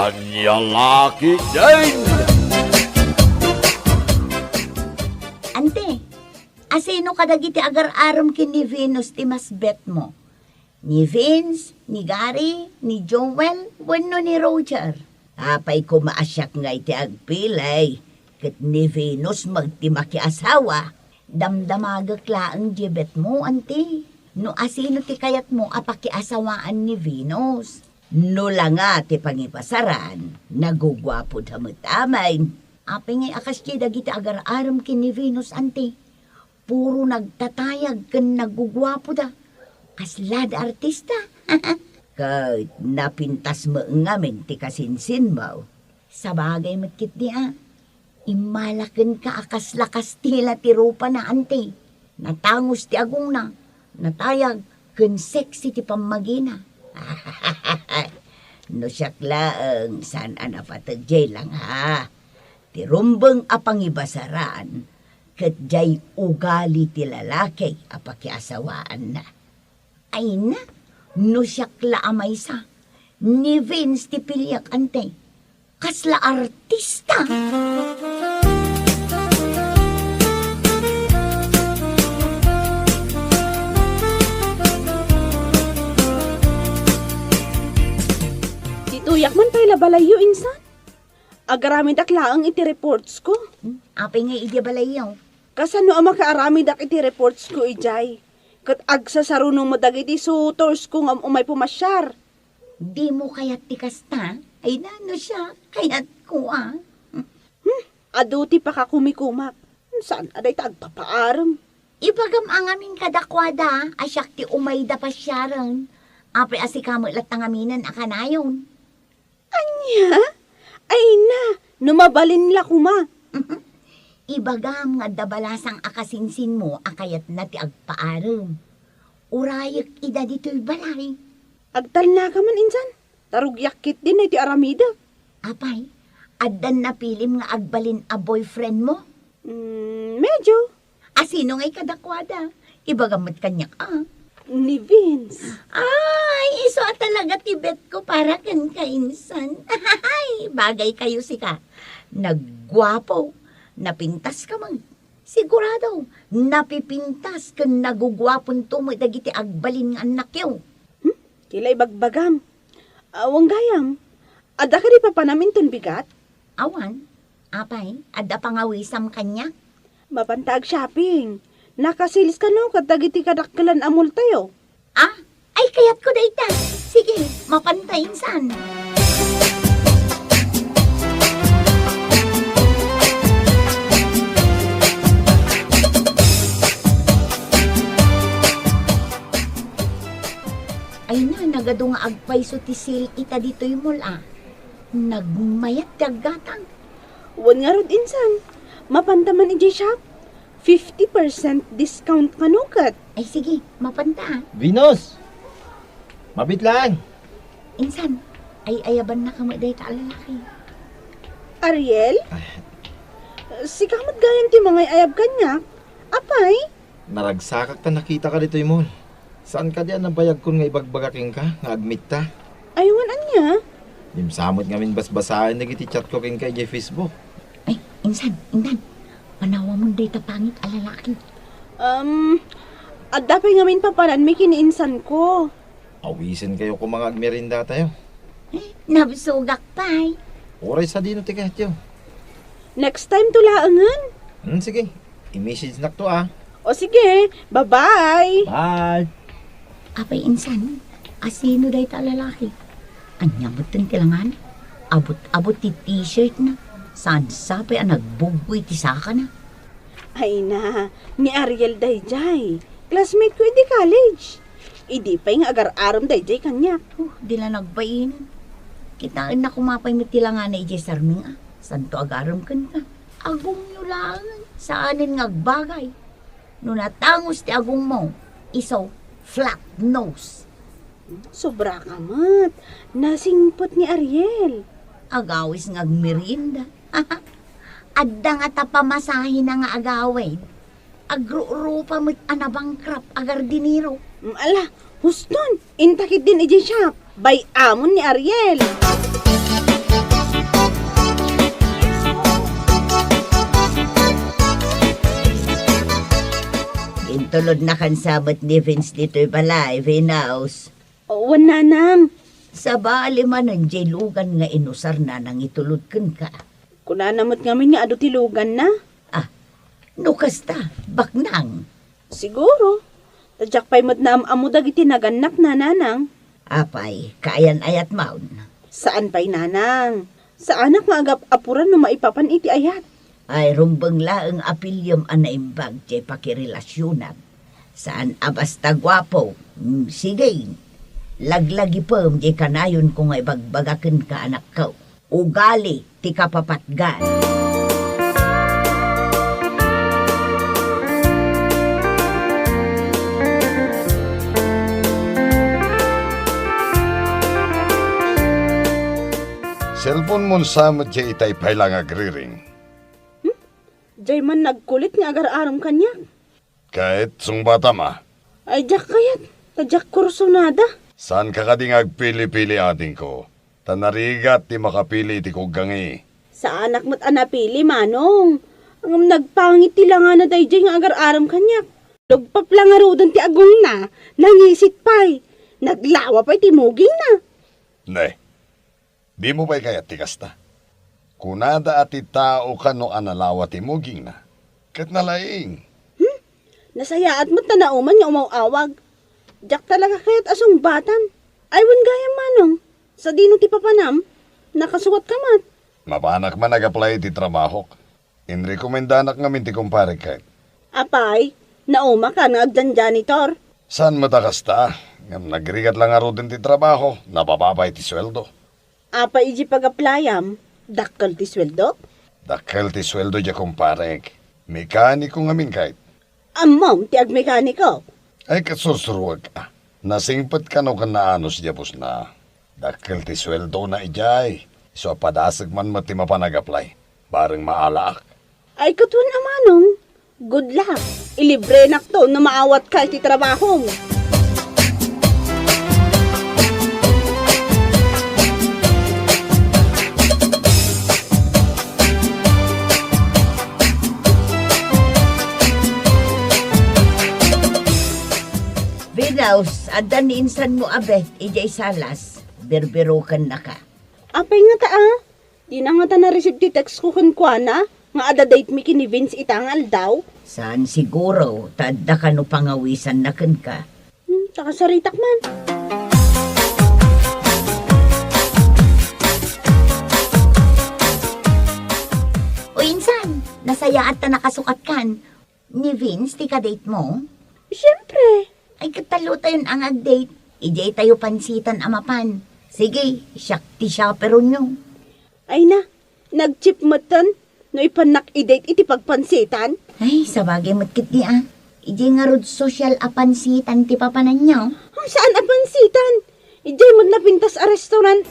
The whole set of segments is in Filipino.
Anyalaki din! Ante, asino kadagiti agar-aram kin ni Venus ti mas bet mo? Ni Vince, ni Gary, ni Joel, wenno ni Roger. Apay ko maasyak nga iti agpilay. Kat ni Venus magtimaki asawa. Damdamagak laang di bet mo, ante. No asino ti kayat mo apakiasawaan ni Venus. No lang nga ti pangipasaran, nagugwapo damutamay. Apay ngay akas ti dagiti agar-aram kin ni Venus, ante. Puro nagtatayag kan nagugwapo da. Kaslad artista. Kahit napintas mo ngamin ti kasinsin mo. Sa bagay matkit niya, imalakan ka akas-lakas tila ti rupa na ante. Natangos ti agong na. Natayag kan sexy ti pamagina. No siyak laang saan anapatagjay lang ha. Ti rumbang apangibasaran. Kat jay ugali ti lalaki apakiasawaan na. Ay na, no siyak laamay sa. Ni Vince ti pilyak ante. Kasla artista. Tituyak man pala balayo, insan. Agaramid ak laang iti reports ko. Apay nga idibalayaw. Kasano ang makaaramid ak iti reports ko, ijay. Kat agsasarunong mo dagiti suitors ko nga umay pumasyar. Di mo kayat ti kasta. Ay na, no siya. Kayat ko Aduti pa ka kumikumak. Saan aday tagpapaaram? Ibagam ang aming kadakwada. Asyak ti umay da pasyaran. Apay asikamo latangaminan akanayon. Anya? Ay na, numabalin la kuma. Ibagam nga dabalasang akasinsin mo akayat na ti agpaaram. Urayak ida dito'y balay. Agtal na ka man, insan. Tarugyakit din ay ti aramida. Apay, addan na pilim nga agbalin a boyfriend mo. Medyo. Asino nga'y kadakwada? Ibagamot kanyak Ni Vince. Ay, iso talaga tibet ko para kan kainsan. Ay, bagay kayo sika. Naggwapo. Napintas ka man. Sigurado, napipintas kan nagugwapon tumo dagiti agbalin nga anak yaw. Kilay bagbagam. Awang gayam. Ada ka di pa panamin ton bigat? Awan, apay, adda pangawisam kanya. Mapantag shopping. Nakasilis ka no, katagiti kadakkalan amol tayo. Ay kayat ko dayta. Sige, mapantayin san. Ay na, nagado nga agpayso ti sil ita dito'y mula. Nagmayat dagatang. Wan nga rod insan. Mapantaman iji shop. 50% discount kanukat. Ay sige, mapanta. Venus! Mabit lang! Insan, ay ayaban na kamo day ta lalaki. Ariel? Si kamot gayam ti mga ayab kanya. Apay? Naragsakak ta nakita ka dito mall. Saan ka diyan nabayag kun nga ibagbagaking ka? Nga admit ta? Aywan anya? Dimsamot nga min basbasahin na giti chat ko king kay Facebook. Ay, insan. Panawa mo day ta pangit a lalaki. Adapay ngamin paparan may kiniinsan ko. Awisin kayo kung mga agmerinda tayo. Nabsugak pay. Oray sa dino ti kahatyo. Next time tulaangan. Sige, i-message na to O sige, bye-bye. Bye! Apay insan, asino day ta lalaki. Anyamot tin tilangan. Abot ti t-shirt na. Saan sapay ang nagbugoy ti saka na. Ay na, ni Ariel dayjay. Classmate ko di college. Idi pa yung agar-aram dayjay kanya. Di lang nagbayin. Kitaan na kumapay mo tilangan na ije sarming Santo agaram kan ka. Agong nyo lang. Saanin ngagbagay. No natangos ti agong mo. Isaw, flat nose. Sobra ka mat. Nasingpot ni Ariel. Agawis ngagmerinda. Adda nga tapamasahin na nga agawin. Agro-rupa mo't anabangkrap agar diniro. Ala, huston. Intakit din ije shop. By amon ni Ariel. Natulod na kan sabot ni Vince dito'y balay, Vinaus. Owan nanang. Sa bali man ang jailugan nga inusar na nang itulod kan ka. Kuna namot ngamin nga ado tilugan na. Nukas ta, baknang. Siguro. Tadyak pa'y madnaam amo dagiti naganak na nanang. Apay, kaayan ayat maun. Saan pa'y nanang? Sa anak nga agap apuran no maipapan iti ayat. Ay rumbang laeng apilyom anaimbag jay pakirelasyonan. Saan abasta gwapo? Sige. Laglagi pem jay kanayon kung ay bagbagaken ka anak ko. Ugali, ti kapapatgan. Cellphone mo samot siya itay pailang agriring. Jay man nagkulit nga agar-aram kanya. Kahit sung bata ma, Ay jak kayat. Tadyak kurso nada. saan ka kading agpili-pili ating ko? Tanarigat ti makapili iti kugangi. Sa anak mo't anapili manong. Ang nagpangit ti lang na dayjay nga agar-aram kanya. Lugpap lang nga rodan ti agong na. Nangisit pa'y. Naglawa pa'y ti muging na. Ne, di mo ba'y kaya tikasta? Kunada at tao ka no analawa ti muging na. Kat nalaing. Nasayaat mo't tanauman nga umawawag. Jak talaga kaya't asong batan. Aywan gaya manong. Sa dino ti papanam, nakasuwat ka mat. Mapanak man nag-apply ti trabaho. Inrekomendanak ngamin ti kumpare kay. Apay, nauma ka nga agdan janitor. Saan matakasta? Ngam nagrigat lang aro din ti trabaho, napapapay ti sweldo. Apay iji pag-aplayam, dakkel ti sweldo. Dakkel ti sweldo dya kumpare. Mekaniko ngamin kahit. Amom ti agmekaniko. Ay kasursurwag ka. Nasingpat ka no kan naanos diyapos na. Dakkel ti sweldo na ijay. So padasag man mati mapanag-apply. Bareng maalak. Ay katuan amanong. Good luck. Ilibre nak to na maawat ka ti trabaho mo. Vinaus, adan ni insan mo abet, ijay salas. Berberokan na ka. Apay nga ta Di na nga ta na-receive ti text ko kunkwana. Nga ada-date mi kini Vince itangal daw. Saan siguro, tadda ka no pangawisan na kan ka. Takasaritak man. O insan, nasaya at ta nakasukat kan. Ni Vince, ti ka-date mo? Siyempre. Ay katalo tayon ang ag-date. Ijay tayo pansitan amapan. Sige, siyak ti chaperon nyo. Ay na, nag-chip matan. No ipanak i-date iti pagpansitan. Ay, sabagay matkit niya. Ijay nga rod social apansitan ti papanan nyo. Saan apansitan? Ijay mo napintas a restaurant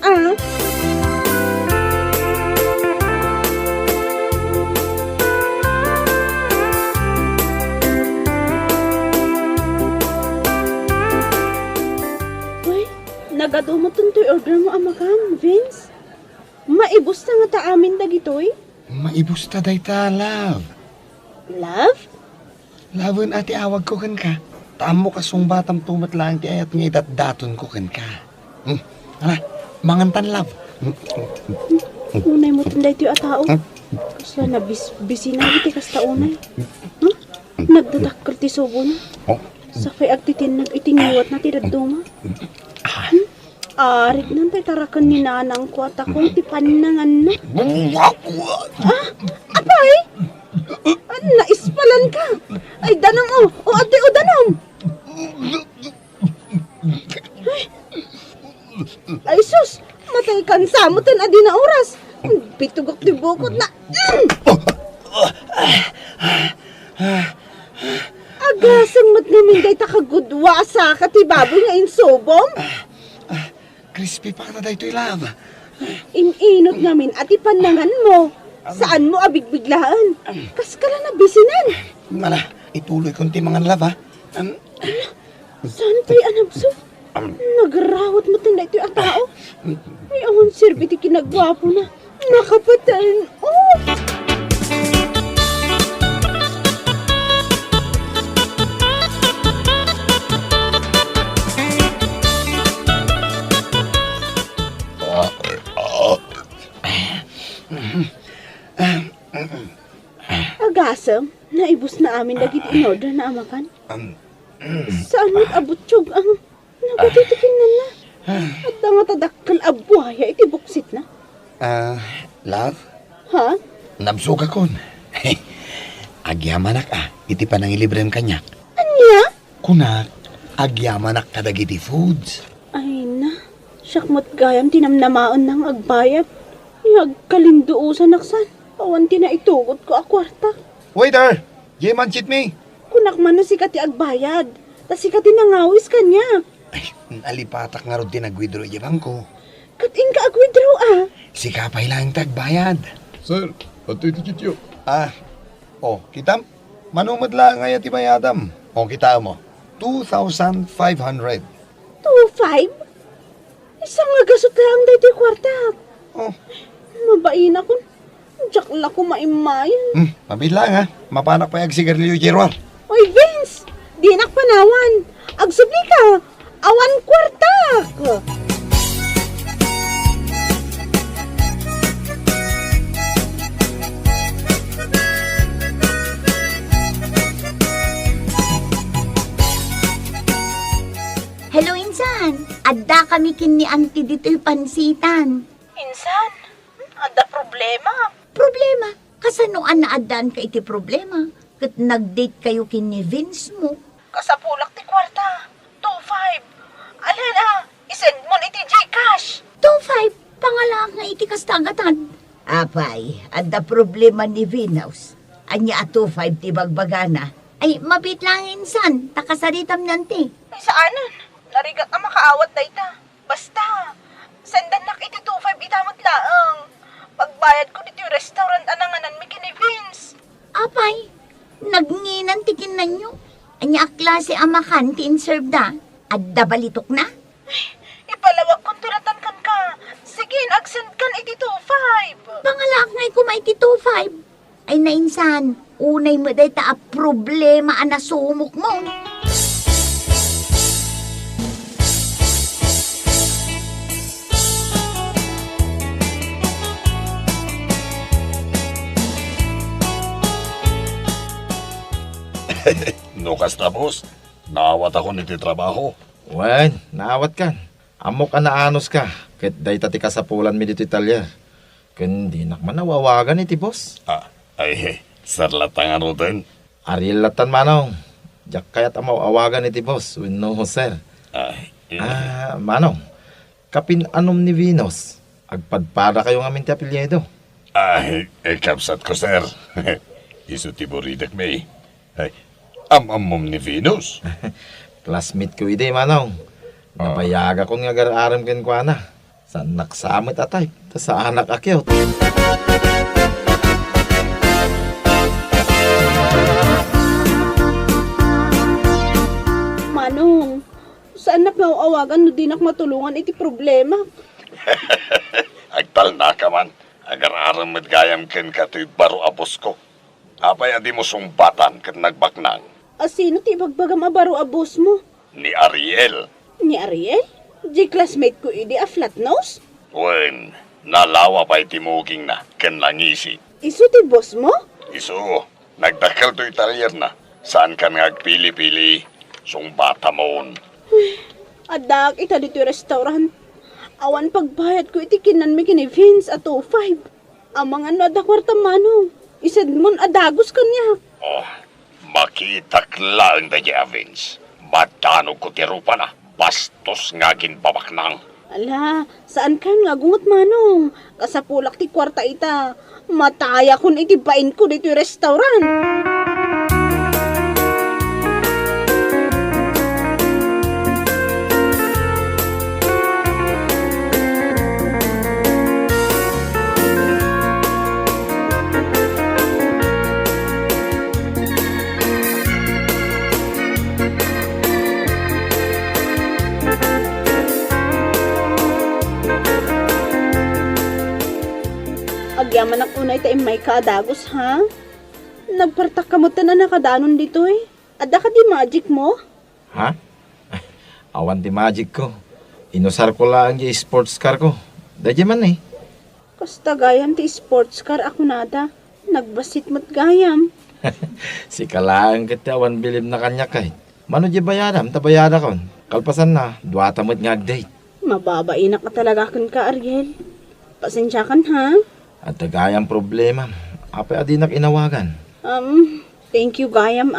Uy, nagadumatan to'y order mo amakan, Vince. Maibos na nga ta amin dagitoy. Maibusta day ta, love. Love? Laban ati awag ko kan ka. Taam mo kasong batang tumat lang ti ayat nga idat-daton ko kan ka. Hala, mangantan, love. Unay mo tunday tiyo atao. Kasla na busy na iti kasta unay. Nagdadakkel ti subo na. Oh. Sakay agtitin nag-itingiwat na ti daduma. Arit nan tay tarakan ni nanang ko at ako ti panangan na. Apay! Naispalan ka! Ay, danam o! O ate o danam! Ay sus! Matay kansamutan adi na oras! Pitugok ti bukod na... Agasang mat namin day takagudwa sa kati baboy nga insobom! Crispy pa ka na dahito, love. Ininot namin at ipanangan mo. Saan mo abigbiglaan? Kaskala na bisinan. Mala, ituloy konti mga love, ha? Saan tayo anabso? Nagrawat mo tanda ito yung tao. May ahon sirbi ti kinagwapo na. Nakapatan. Oh! Asam, naibos na amin dagiti in-order na amakan. Um, Saan mo't abutsyog ang nagatitikin na na? At nga tadakkel abuhaya iti buksit na. love, Ha? nabsuka kon. Agyamanak iti panangilibrem kanyak. Anya? Kunak, agyamanak kadagiti foods. Ay na, syakmat gayam tinamnamaon ng agbayad. Iyagkalinduusan naksan. Awan tinaitugot ko a kwarta. Waiter, Jeman chit me. Kunak man no si kati agbayad. Tas si kati nangawis kanya. Ay, alipatak nga ro tinagwidro iyabang ko. Kating ka agwidraw Si kapay lang tagbayad. Sir, ato itikit yo. Kitam? Manumad lang nga ti bayadam. Kita mo. 2,500. 2,500? Isang nga gasot lang dito yung kwarta. Oh, Mabain ako. Diyak lang ko maimayan. mabila nga. Mapanak pa yung sigarilyo, Jerwar. Oy, Vince! Di nakpanawan. Agsubli ka. Awan kwarta. Hello, Insan. Adda kami kin ni Auntie dito'y pansitan. Insan, ada problema. Problema? Kasanoan na addaan ka iti problema? Kat nag-date kayo kin ni Vince mo. Kasapulak ti kwarta. 2,500. Alana, isend mo iti Gcash. 2,500, pangalak nga iti kastagatan. Apay, adda problema ni Venus. Anya 2,500 ti bagbagana. Ay, mabit lang, Insan. Takasaritam nanti. Ay, saanan? Narigat na makaawat na ita. Basta, sendan nak iti 2,500 itamot laang. Pagbayad ko dito yung restaurant ananganan mi kini Vince. Apay, nagnginan tikin na nyo. Anya klase amakan ti inserve da. Adda balitok na. Ipalawag kong tulatan kan ka. Sige, agsend kan iti 2,500. Pangalak nga kumay ti 2,500. Ay na, Insan. Unay mo day ta a problema ang nasumok mo. Nukas na, boss. Naawat ako niti trabaho. Wen, naawat kan. Amo ka na anos ka. Ket day tati kasapulan mi dito Italia. Kundi nakman nawawagan iti boss. Sarlatang ano din. Ariel latan manong. Jak kayat amaw awagan iti boss. Wenno sir. Manong. Kapin anom ni Venus. Agpadpada kayo nga minti apelyedo. Kapsat ko, sir. Isu ti buridak may. Amom ni Venus. Classmate ko ide manong. Nabayaga ko nga gararam ken kwa na. Sa naksamit atay. Ta sa anak akyot. Manong, saan nak awagan no di nak matulungan iti problema? Agtal na ka man. Agar-aram met gayam ken katoy baro abos ko. Apay adi mo sumbatan ken nagbaknang. Sino ti bagbagam abaro abos mo? Ni Ariel. Ni Ariel? Di classmate ko idi a flat nose? Wen, nalawa pa itimuging na ken langisi. Isu ti boss mo? Isu, nagdakal to italyer na. Saan ka nagpili-pili? Sumbata moon. Adak ita dito yung restaurant. Awan pagbayad ko iti kinan mi kini Vince at 2,500. Amang ano ada kwarta manong. Isad mon adagos kanya. Makita lang da Javins. Matanog ko tirupa na. Bastos nga ginbabaknang. Ala, saan ka nga gungot manong? Kasapulak ti kwarta ita. Mataya kun iti bain ko dito yung restaurant. Agyaman ang unay tayo may kaadagos, ha? Nagpartak ka mo na nakadanon dito eh. Ada ka di magic mo? Ha? Awan ti magic ko. Inusar ko lang yung sports car ko. Dadya man eh. Kasta gayam ti sports car ako nada. Nagbasit mo't gayam. Si kalaan kita, wan bilib na kanya kahit. Mano di bayadam, tabayada kon. Kalpasan na, duwata mo't nga date. Mababainak ka talaga kan ka, Ariel. Pasensya kan, ha? At tagayang problema, apay adinak inawagan. Thank you, Gayam,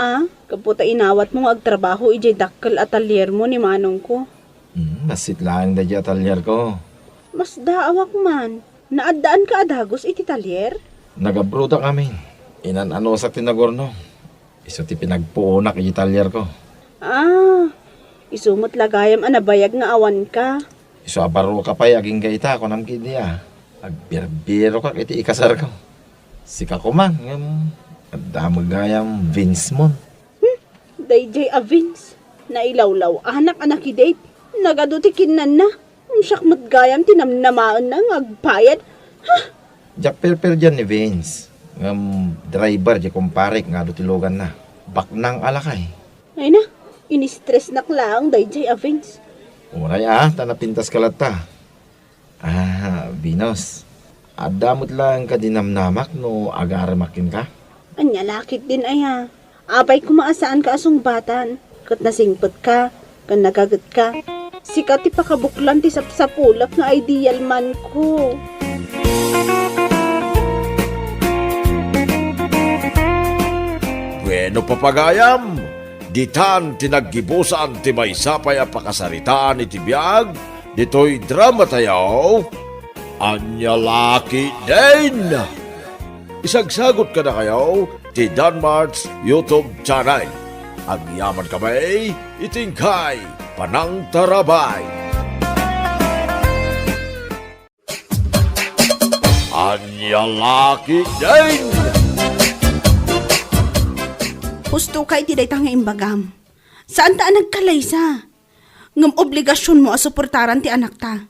Kaputa inawat mo agtrabaho ijay dakkel atelier mo ni manong ko. Masit lang da di atalyer ko. Mas daawak man. Naadaan ka adagos iti talyer? Nagabruda kami. Inan-ano sa tinagorno. Iso ti pinagpuunak iti talyer ko. Isumot lagayam anabayag nga awan ka. Iso abaro ka pa'y aging gaita ko ng kidya. Agbiro ka iti ikasar ko. Sika ko man. Damag gayam Vince mon. Dayjay Avins. Nailawlaw anak i-date. Nagadutikin na. Siyakmat gayam tinamnamaan na agpayad. Jak per dyan ni Vince. Driver di kumparik nga do tilogan na. Baknang alakay. Ay na, ini-stress nak lang dayjay Avins. Uray tanapintas kalata. Vinos. Adamot lang ka dinamnamak no agaramakin ka. Anya lakit din aya. Apay kumaasaan ka asong batan. Kat nasingpot ka, kan nagagat ka. Sikat ti pakabuklan ti sapsapulak nga ideal man ko. Bueno papagayam, ditan tinaggibusan ti may sapay a pakasaritaan iti biyag, dito'y drama tayaw, anya laki din. Isagsagot ka na kayo ti Danmart's YouTube channel. Agyaman kamay, itingkay, panang tarabay. Anya laki din. Husto ka iti dayta nga imbagam. Saan ta nagkalaysa? Ngam obligasyon mo a suportaran ti anak ta.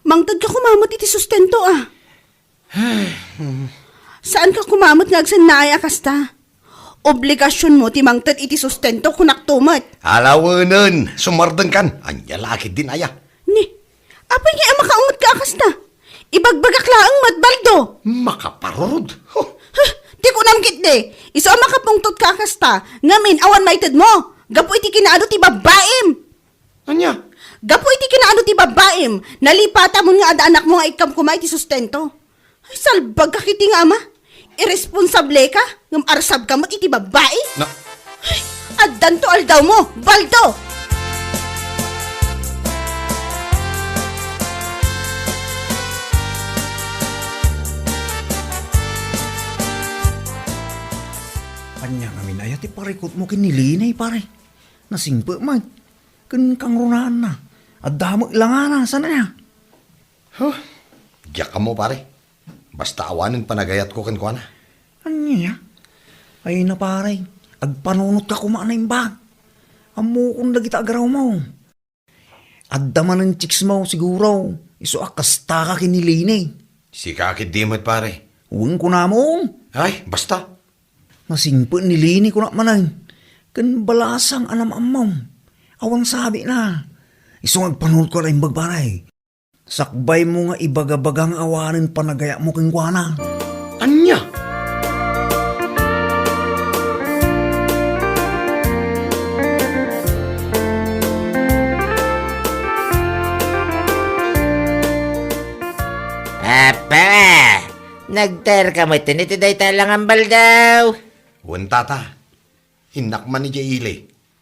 Mangtad ka kumamot iti sustento Saan ka kumamot nga agsanaya kasta? Obligasyon mo ti mangtad iti sustento kunak tumat. Alawanan, sumardang kan. Anya laki din aya. Ni, apay nga makaungot ka kasta? Ibagbagak laang matbaldo. Makaparod. Di ko namgit de. Iso ang makapungtot ka kasta. Ngamin awan maited mo. Gapo iti kinaano ti babaim. Anya? Gapo iti kinaano ti babaim. Nalipata mo nga ada anak mo nga ikam kumay ti sustento. Ay salbag ka kiti nga ama. Irresponsable ka. Ngam arsab ka mo iti babae. Na, Addan to aldaw mo. Baldo. Anya ngamin ayat ti parikot mo kinilinay pare. Nasingpa man. Kan kang runaan na. At damag lang na. Sana niya? diyak ka mo pare. Basta awanin panagayat ko kan kuana. Anya? Ay na pare. Agpanunot ka kumaan na imbag. Amo kung lagi agaraw mo. Addaman ng chicks mo siguro. Iso akasta ka kinilinay. Si kakit dimot pare. Uwing ko na mo. Ay, basta. Nasingpa nilini ko na manan. Kan balasang anam amaw. Awang sabi na. Iso agpanunot ko na imbag pare. Sakbay mo nga ibagabagang awanin panagaya mo kang kuana. Anya? Apa! Nagter ka mo ito nito day talang ambal daw. Wan tata. Inak man ni Jaile.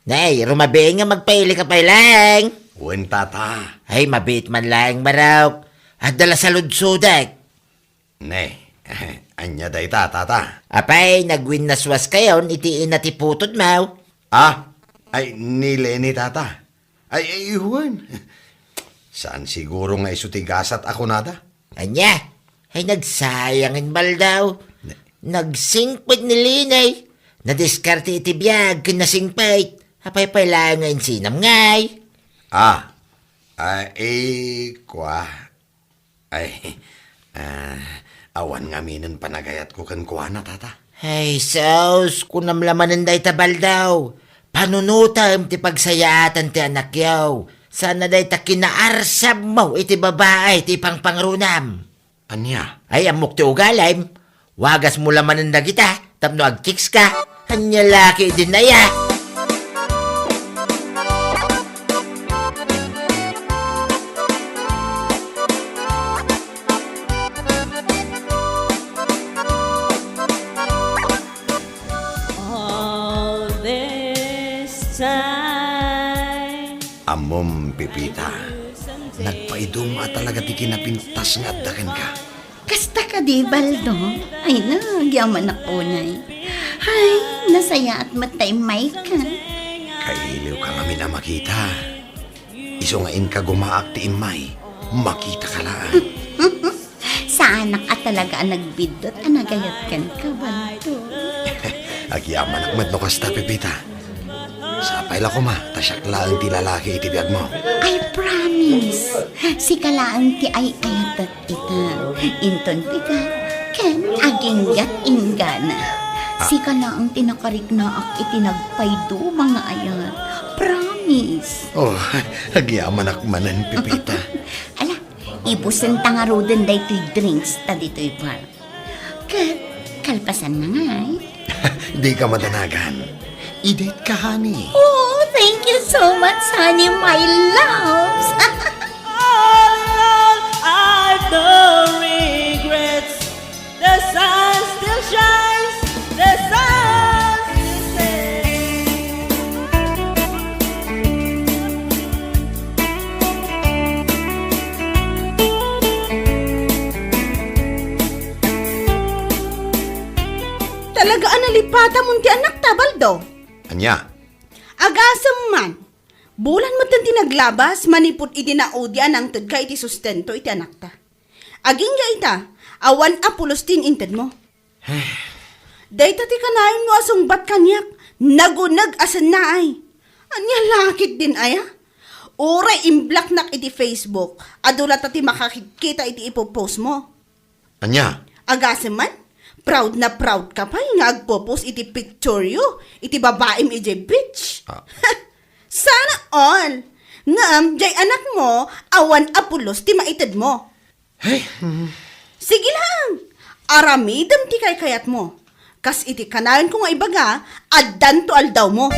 Nay, rumabi nga magpaili ka pa lang. Wan tata. Ay, mabit man lang maraw. At dala sa ludsudak. Ne, anya day tata. Apay, nagwin naswas kayon, itiin na tiputod mau. Ay, nile ni tata. Ay, Juan. Saan siguro nga isutigasat ako nada? Anya, ay nagsayangin bal daw. Nagsingpit ni Linay. Nadiskarte iti biyag, kinasingpit. Apay pailangan sinam ngay. Awan nga minin panagayat ko kan kuana tata. Ay, saus, kunam lamanan day tabal daw. Panunutam ti pagsayatan ti anak yaw. Sana day ta kinaarsab mo iti babae ti pangpangrunam. Anya? Ay, amok ti ugalim. Wagas mo lamanan na kita. Tapno ag-chicks ka. Anya laki din na ya. All this time. Amom, Pipita. Nagpaiduma talaga ti kinapintas nga addakan ka. Kasta ka di, Baldo? Ay na, yaman ako na. Ay, nasaya at mataymay ka. Kailiw ka kami na makita. Iso nga in ka gumaak ti imay. Makita ka lang. Sa anak ka talaga ang nagbidot, anagayat kan ka, Baldo. Agyaman akmat no kasta, Pipita. Sapay la ko ma, tasyak lang ti lalaki itibiyag mo. I promise. Si kalaan ti ay ayatat ita. Inton pika, ken aginggat ingana. Si kalaang tinakarik na ak itinagpaydo mga ayat. Promise. Oh, agyaman akmanan, Pipita. Ala, ibusan tangaroden day to'y drinks ta dito'y bar. Kat, kalpasan na nga eh. Di ka madanagan. I-date ka, honey. Oh, thank you so much, honey, my loves. All in all, I've no regrets. The sun still shines. The sun still stays. Talaga analipata mo ti anak ta, Baldo. Anya, Agasam man. Bulan mo tan tinaglabas, manipot iti na udyan ang tud ka iti sustento iti anak ta. Aging ga ita, awan apulos tin inted mo. Dayta ti kanayon mo asong bat kanyak, nagunag asan na ay. Anya lakit din aya. Uray imblak nak iti Facebook, adula ta ti makakikita iti ipopost mo. anya. Agasam man, proud na proud ka pa nga agpo-post iti picture you, iti babaim iti bitch. Ah. Sana all. Ngam, jay anak mo, awan apulos ti maitid mo. Sige lang, aramidam ti kay kayat mo. Kas iti kanayon ko nga ibaga, addan to aldaw mo.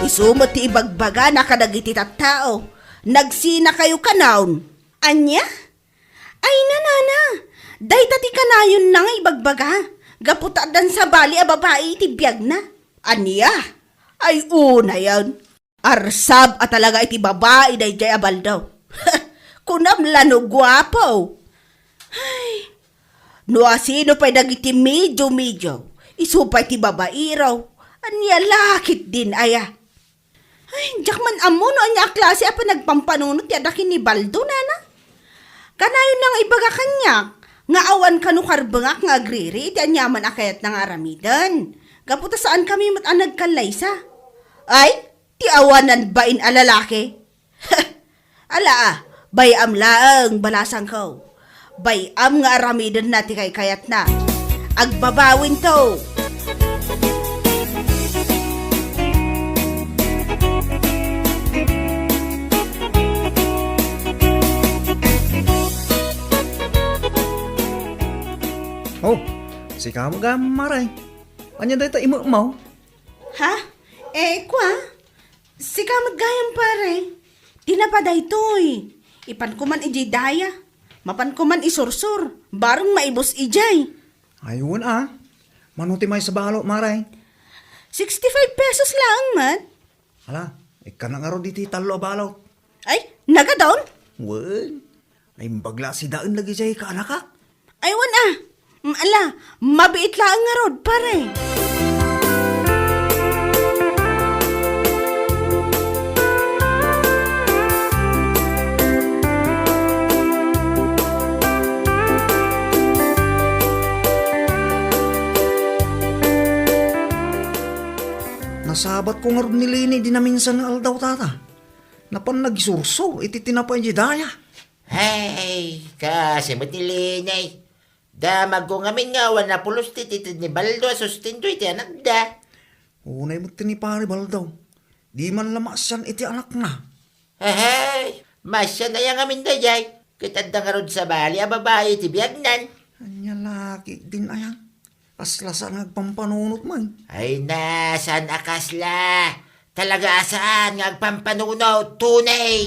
Isumot ti ibagbaga na kadagiti tattao. Nagsina kayo kanaon. Anya? Ay nanana, dayta ti kanayon na nga ibagbaga. Gaputadan sa bali a babae iti biyag na. Anya? Ay una yan. Arsab at talaga iti babae day jay abal daw. Kunam lano gwapo. Ay, no asino pa'y dagiti medyo. Isupay ti babae raw. Anya lakit din aya. Ay, jakman amo no anya klase apa nagpampanunot ti adakin ni Baldo nana. Kanayon nang ibaga kanya. Nga awan kanu karbengak nga agriri ti anyaman akayat ng aramidan. Gaputa saan kami matanag kalaysa. Ay, ti awanan bain alalaki. Ala bayam laang balasang ko. Bayam nga aramidan nati kay kayat na. Agbabawin to. Oh, si kamo gamaray. Anya dayta imo mo? Ha? Kwa? Si kamagayam pare. Tinapaday to'y. Ipan ko man ijay daya. Mapan ko man isursur. Barong maibos ijay. Ayun Manuti may sa balo, maray. 65 pesos lang, man. Ala, ika na nga ro diti talo balo. Ay, nagadon? Wen, ay bagla si daan lagi jay ka anak ka. Aywan Ala, mabiit lang nga rod, pare. Nasabat ko nga ron ni Lini di na minsan nga aldaw tata. Napan nagsurso, iti tinapay di daya. Hey, kasi matilinay. Damag ko ngamin nga, wana pulos tititid ni Baldo, sustento iti anak da. Unay mo tinipari baldaw. Di man lamas yan iti anak na. Hey, Masya na yang amin dayay. Kitanda nga ron sa bali, a babae iti biyagnan. Anya laki din ayang. Aslasan nagpampanunot man. Ay na, saan akasla? Talaga saan nga agpampanunaw, tunay.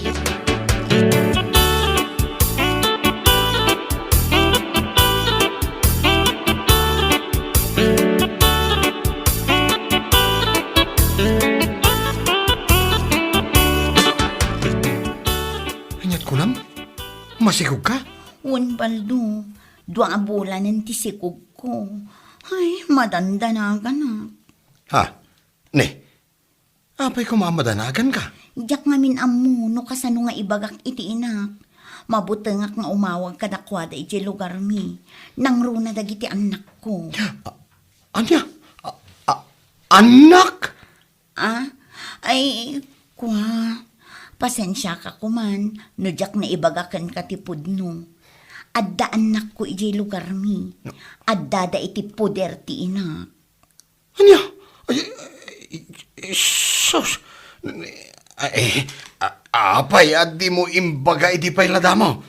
Anyat ko nam? Masikog ka? Un baldo, dua bulan ng tisikog ko. Ay, madanda na ka na. Ha? Ne? Apay ko mamadanagan ka. Diyak ngamin amu, no kasano nga ibagak iti inak. Mabutengak nga umawag kadakwada iti lugar mi. Nang runa dagiti anak ko. Anya? Anak? Ah? Ay, kwa. Pasensya ka kuman, no diyak na ibagakan katipod no. Adda anak ko iti lugar mi. Adda da iti poder ti inak. Anya? Sus. Apay, at di mo imbaga iti pay ladamo.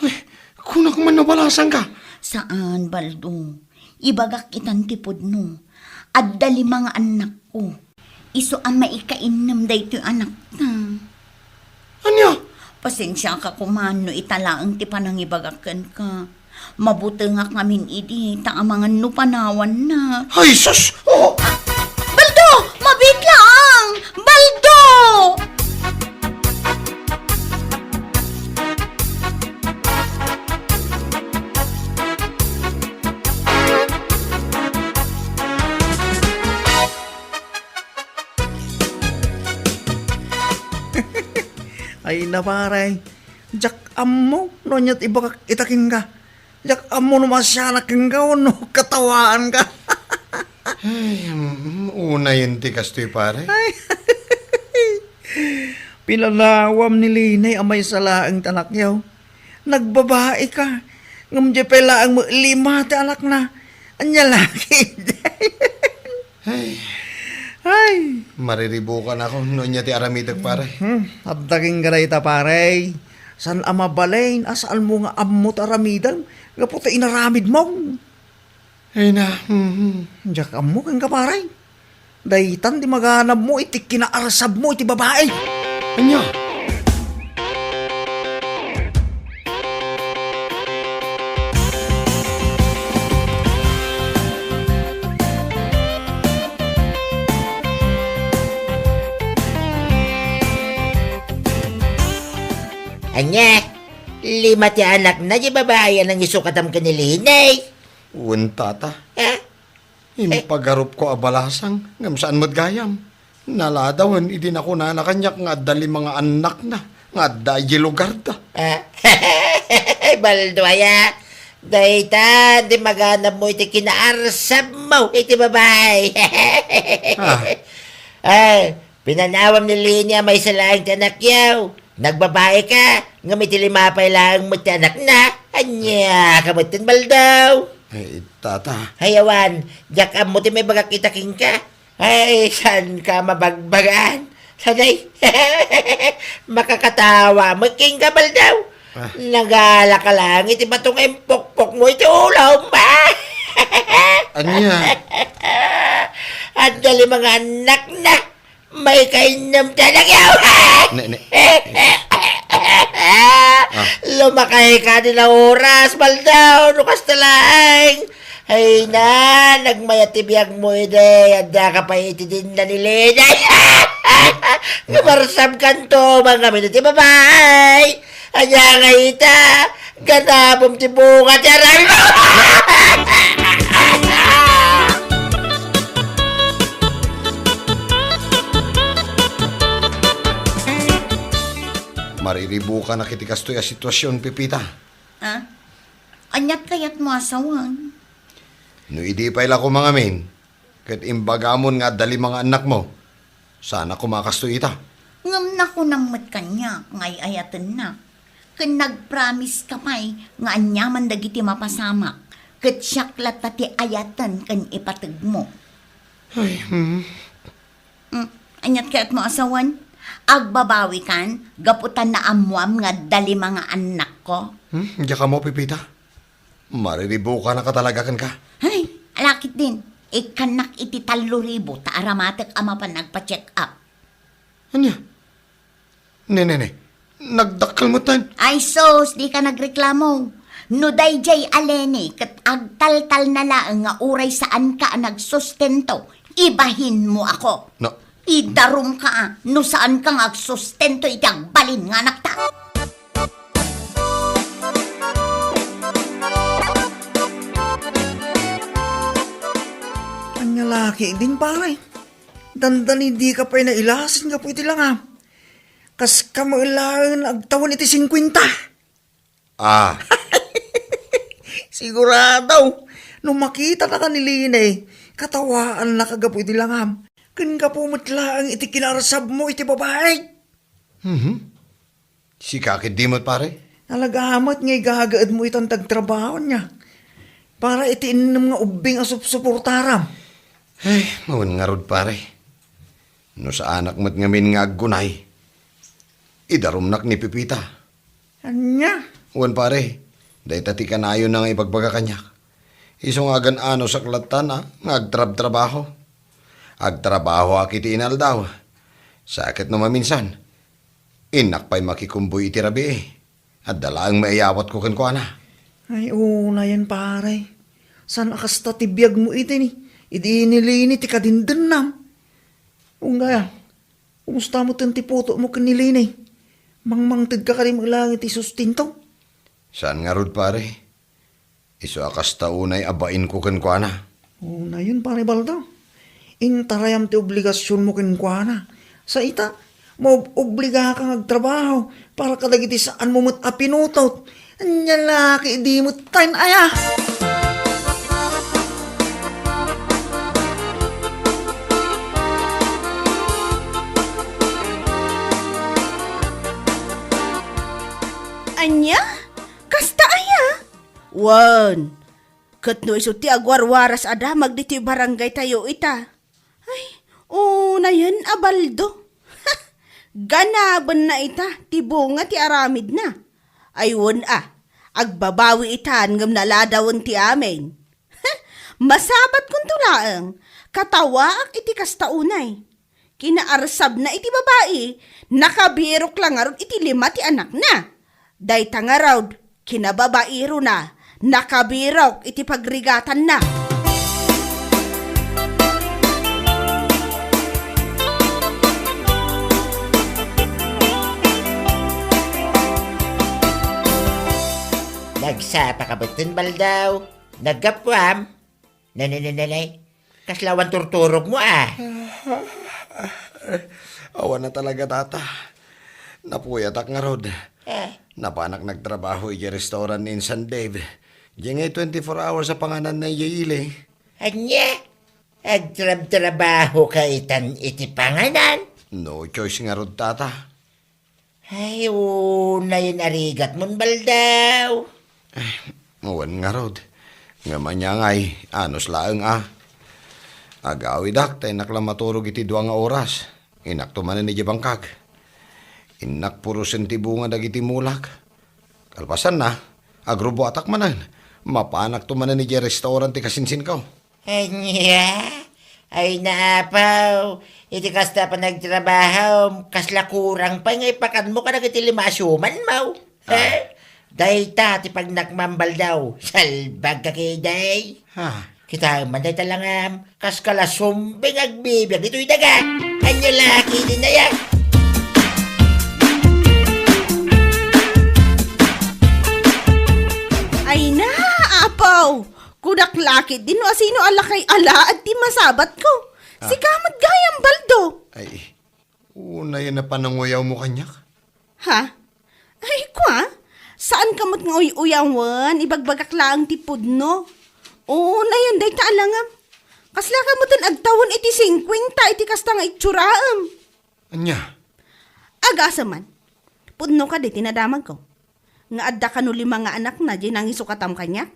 Ay, kung man nabalasan ka. Saan, Baldo? Ibagak itan tipod no. Adda limang anak ko. Iso ang maikainam da ito anak na. Anya? Pasensya ka kuman no italaang ti panang ibagakan ka. Mabuti nga kamin idi, ta ang mga nupanawan na. Ay, sus! Oh! Baldo! Mabit lang! Baldo! Ay naparay. Jak amo, no nyat iba itaking ka. Jak amo no masyanak kang ka, no katawaan ka. Ay, una yun ti kastoy pare. Pinalawam ni Linay amay salaang tanak yaw. Nagbabae ka. Ngamdi pala ang lima ti anak na. Anya laki. Ay. Mariribukan ako, no niya ti aramidag pare. Abdaging garay ta pare. San ama balayn, asal mo nga amot aramidan. Gaputa inaramid mo. Ay na, Diyak amo kang kaparay. Daytan di maganap mo, iti kinaarsab mo, iti babae. anya? Anya, 5 ti anak na di babae ang isukatam ka ni Linay. Tata. Ha? Impagarup ko abalasang, ngam saan gayam. Naladawan, idin ako na nakanyak nga dali mga anak na, nga dayi lugar da. Baldoya, dayta, di maganap mo iti kinaarsab mo, iti babae. Ay, pinanawam ni Linya may salaang tanak yaw. Nagbabae ka, nga may tilimapay lang mo anak na. Anya, kamutin baldaw. Ay, tata. Hayawan, jak mo ti may bagakitaking ka. Ay, saan ka mabagbagaan? Sanay, makakatawa mo king kabal daw. Nagala ka lang, iti batong impokpok mo iti ulaw ba? Anya? At dali mga anak na, may kainam tanak yaw. Ne. Lumakay ka din na oras, baldaw, nukas talaing. Ay na, nagmayatibiyag mo ide, adda ka pa iti din na nilinay. Nabarsam kanto, mga miniti babay. Anya nga ita, ganabom ti bunga ti arami mo. Mariribukan na kiti kastoy a sitwasyon, Pipita. Ah? Anyat kayat mo asawan. No idi pa ila ko mga min, kat imbagamon nga dali mga anak mo, sana kumakastoy ita. Ngam na ko namot kanya, ngay ayatan na. Kung nag-promise ka pa'y, nga anyaman dagiti mapasamak, kat siyaklat tati ayatan kan ipatag mo. Anyat kayat mo asawan, Agbabawi kan, gaputan na amuam nga dali mga anak ko. Hindi ka mo, Pipita. Mariribo ka na katalagaan ka. Ay, alakit din. Ikanak iti 3,000 ta aramatek ama pa nagpa-check up. Anya? Ne. Nagdakkel mo tan. Ay sos, di ka nagreklamo. No dayjay aleni, kat agtaltal na laang nga uray saan ka nagsustento, ibahin mo ako. No. Idarum ka, no saan ka nagsustento itang balin nga nakta. Ang lalaki din pare. Dandani di ka pa nailasin ka po iti lang ha. Kas ka mo ilangan agtawan iti 50. Ah, Sigurado. Nung makita na ka ni Linay, katawaan na kagapo iti lang ha. Kan ka po matlaang iti kinarasab mo iti babae. si kakit dimot pare. Nalagamat nga'y gagaad mo itang tagtrabaho niya. Para iti inam nga ubing asup-suportaram. Ay, mawan nga rod pare. No sa anak mo't ngamin nga aggunay. Idarumnak ni Pipita. Anya? Uwan pare, dahi tati ka na ayon na nga ipagbaga kanyak. Isong agan ano sa klatan nga agtrab-trabaho. Agtrabaho akiti inal daw. Sakit no maminsan. Inak pa'y makikumboy iti rabi eh. At dalaang maiyawat ko kan ko ana. Ay, una yan pare. San akasta tibiyag mo iti ni? Idi nilini ti kadindennam. Ungaya, kumusta mo ti puto mo kanilini? Mangmangtid ka rin maglang iti sustinto. Saan nga rod pare? Iso akas taunay abain ko kan ko ana. Una yun pare baldaw. Intarayam ti obligasyon mo kinkwana. Sa ita, mo obliga kang agtrabaho para kadagiti saan mo mo't apinutot. Anya laki, di mo tayo aya. Anya? Kasta aya? Wan. Kat no iso ti agwarwaras ada magditi barangay tayo ita. Ay, na yan abaldo. Ganaban na ita, ti bunga ti aramid na. Ayun agbabawi itan ngam naladawon ti amin. Masabat kung tulaang, katawaak iti kastaunay. Kinaarsab na iti babae, nakabirok lang aron iti 5 ti anak na. Day tangarawd, kinababairo na, nakabirok iti pagrigatan na. Nagsapa ka batin baldaw. Nagkapwam. Nanay. Kaslawan turturog mo Awan na talaga tata. Napuyatak nga rod. Napanak nagtrabaho iti restaurant in San Dave. Diyan ngay 24 hours sa panganan na iyaili. Anya? Agtrab-trabaho ka itan iti panganan. No choice nga rod tata. Ay, na yun arigat mon baldaw. Awan nga rod. Nga manyangay, anos laeng Agawi dak, tayo naklamaturog iti 2 nga oras. Inak tumanan ni Jibangkag. Inak puro sentibunga dagiti mulak. Kalpasan na, agrubo atak manan. Mapanak tumanan ni restaurant ti kasinsin ko. Anya? Ay naapaw. Iti kasta pa nagtrabaho. Kasla kurang pa nga ipakan mo ka nagiti 5 asyuman mo. Day ti pag nakmambal daw. Salbag ka kay day. Kita man day talangam. Kas kalasumbing agbibig. Ito'y daga. Anya laki din na yan. Ay na, apaw! Kudak laki din o sino alakay ala at di masabat ko. Si kamat gayang baldo. Ay, una yan na pananguyaw mo kanyak. Ha? Ay, kwa? Saan kamot nga uyawan? Ibagbagak lang tipod, no? Oo, na yun, day taalangam. Kasla kamotan agtawon iti 50, iti kasta nga itsuraam. Anya? Agasa man. Pudno ka di, tinadamag ko. Nga adda ka no 5 nga anak na, di nang isukatam kanya.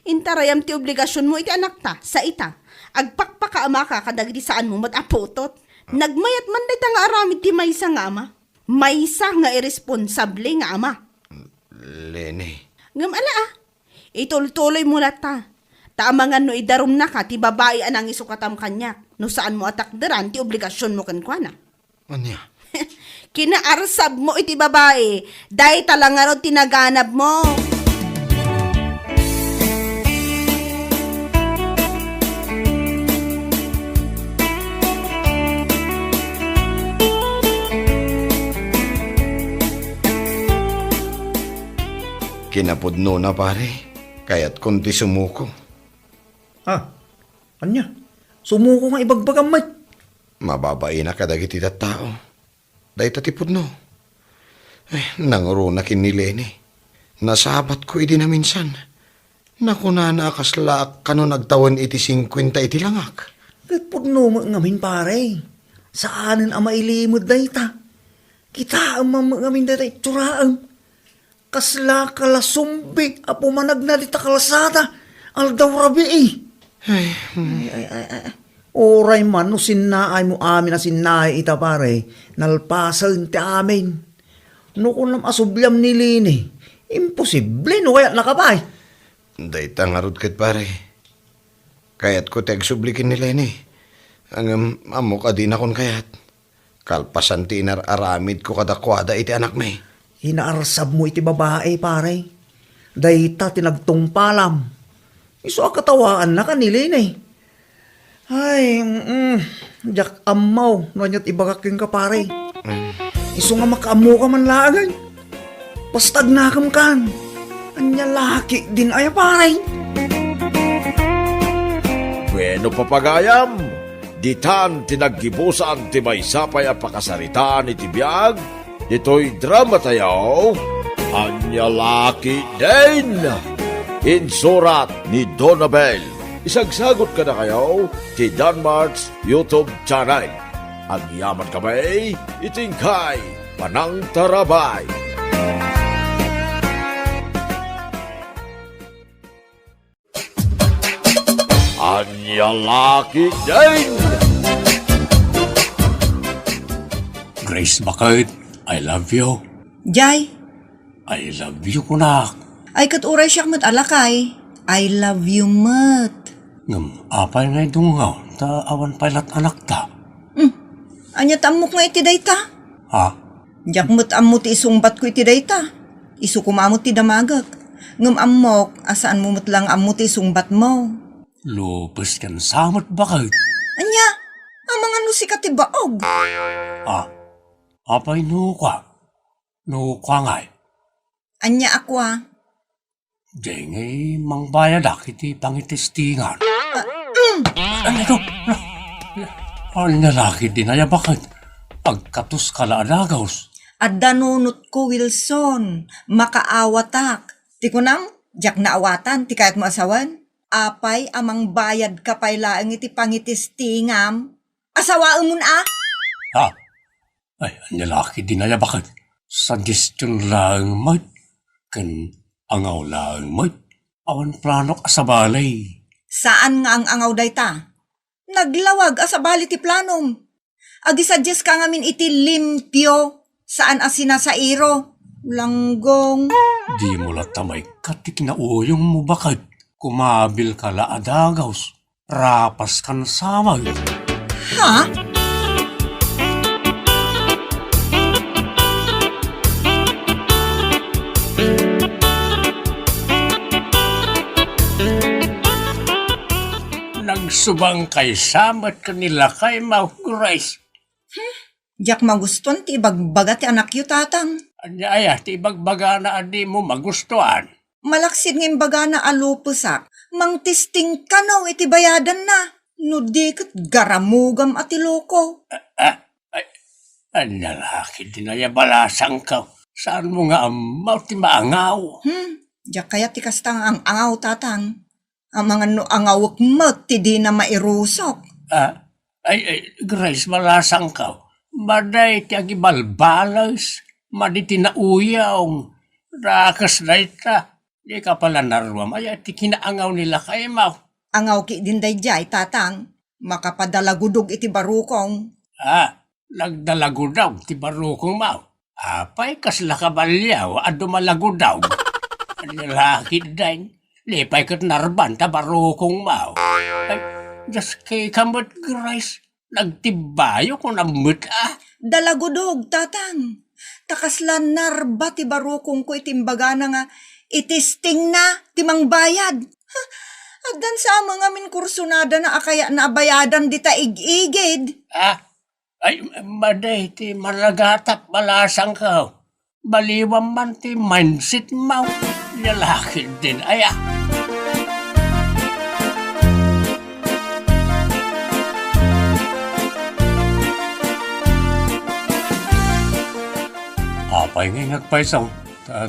Intarayam ti obligasyon mo iti anak ta, sa ita. Agpakpakaama ka kadag di saan mo mataputot. Nagmayat man day nga aramid ti maysa nga ama. Maysa nga irresponsable nga ama. Leni. Ngam ala itultuloy mo na ta. Taamangan no idarum na ka ti babae anang isukatam kanyak. No saan mo atakderan ti obligasyon mo kankwana. Anya? Kinaarsab mo iti babae. Day talangaro tinaganap mo. Kinapudno na pare, kaya't kunti sumuko. Anya? Sumuko nga ibagbagang may. Mababae na kadagiti tao. Day tatipudno. Nanguro na kinileni. Nasabat ko iti na minsan. Nakuna na akasla kano nagtawan iti 50 iti langak. Pudno mo ngamin pare. Saanin ang mailimod day ta? Kita ang ngamin day turaang. Kasla kalasumbi, apo managna di kalasada, aldaw rabi eh. Ay. Oray man, no sinnaay mo amin na sinnaay ita pare, nalpasan ti amin. No kung nam asubyam ni Lini, imposible no kaya nakabay. Day tangarod kat pare. Kaya't ko tagsublikin ni Leni. Ang amok adin akon kayat. Kalpasan ti aramid ko kadakwada iti anak may. Hinaarsab mo iti babae, pare. Dayta tinagtungpalam. Iso akatawaan na kanilin eh. Ay, jak amaw, nanyat ibagaking ka, pare. Iso nga makaamo ka man laagay. Pastag nakam kan. Anya laki din ay, pare. Bueno papagayam, ditan tinaggibusan ti maysapay a pakasaritaan iti biag, ito'y drama tayo, Anya Laki din! Insurat ni Donabel. Isagsagot ka na kayo ti Danmarks YouTube channel. Ang yaman kamay, itingkay, Panang Tarabay. Anya Laki din! Grace Bakit, I love you. Jay, I love you, kunak. ay katuray siya mat alakay. I love you mat. Ngam, apay ngay dungaw, ta awan pailat anak ta. Anya tamok nga iti dayta. Ha? Jak mat amot isungbat ko iti dayta. Isu kumamot ti damagak. Ngam amok, asaan mo mat lang amot isungbat mo. Lupus kan samot bakit. Anya, amang ano si katibaog. Ha? Apay nukwa. Nukwa ngay. Anya ako Diyan ngay mangbayad iti pangitestingan. Ano ito? Ang nalaki din ay bakit? Pagkatus kalaadagaws. At danunot ko, Wilson. Makaawatak. Ti ko nang, jak naawatan, ti kayat mo asawan. Apay, amang bayad ka pay laang iti pangitistingam. Asawaan mo na Ha? Ay, ang nalaki din ay bakit? Suggestion lang mat. Kan angaw lang mat. Awan planok asabalay. Saan nga ang angaw dayta? Naglawag asabali ti planom. Agi-suggest ka ngamin iti limpyo. Saan asina sa iro? Langgong. Di mo latamay katik na uyong mo bakit? Kumabil ka laadagaws. Rapas kan samag. Ha? Nagsubang kay samat kanila kay Grace. Diyak maguston ti ibagbaga ti anak yu tatang. Anya ay ti ibagbaga na adi mo magustuhan. Malaksid ng imbaga na alupusak. Mang tisting kanaw iti bayadan na. No dikit garamugam ati loko. Ang lalaki din ay balasang ka. Saan mo nga amaw ti maangaw? Diyak kaya ti kastang ang angaw tatang. Ang mga no angawak mat ti di na mairusok. Grace, malasang ka. Maday ti agibalbalas. Madi ti nauyaw. Rakas na ita. Di ka pala naruam. Ay, ti kinaangaw nila kay maw. Angaw ki din day jay tatang. Makapadala gudog iti barukong. Nagdalago daw ti barukong mau. Apay kasla kabalyaw at dumalago daw. Lalaki din. Lipay kat narban ta barukong mau. Ay, just kay kamot Grace. Nagtibayo ko na mut Dalagudog, tatang. Takaslan narba ti barukong ko itimbaga na nga itisting na timang bayad. At dan sa mga min kursunada na akaya na bayadan di ta igigid. Ay, maday ti malagatap malasang ka. Baliwang man ti mindset mau. Lalaki din ay Apay ngay nagpaisang.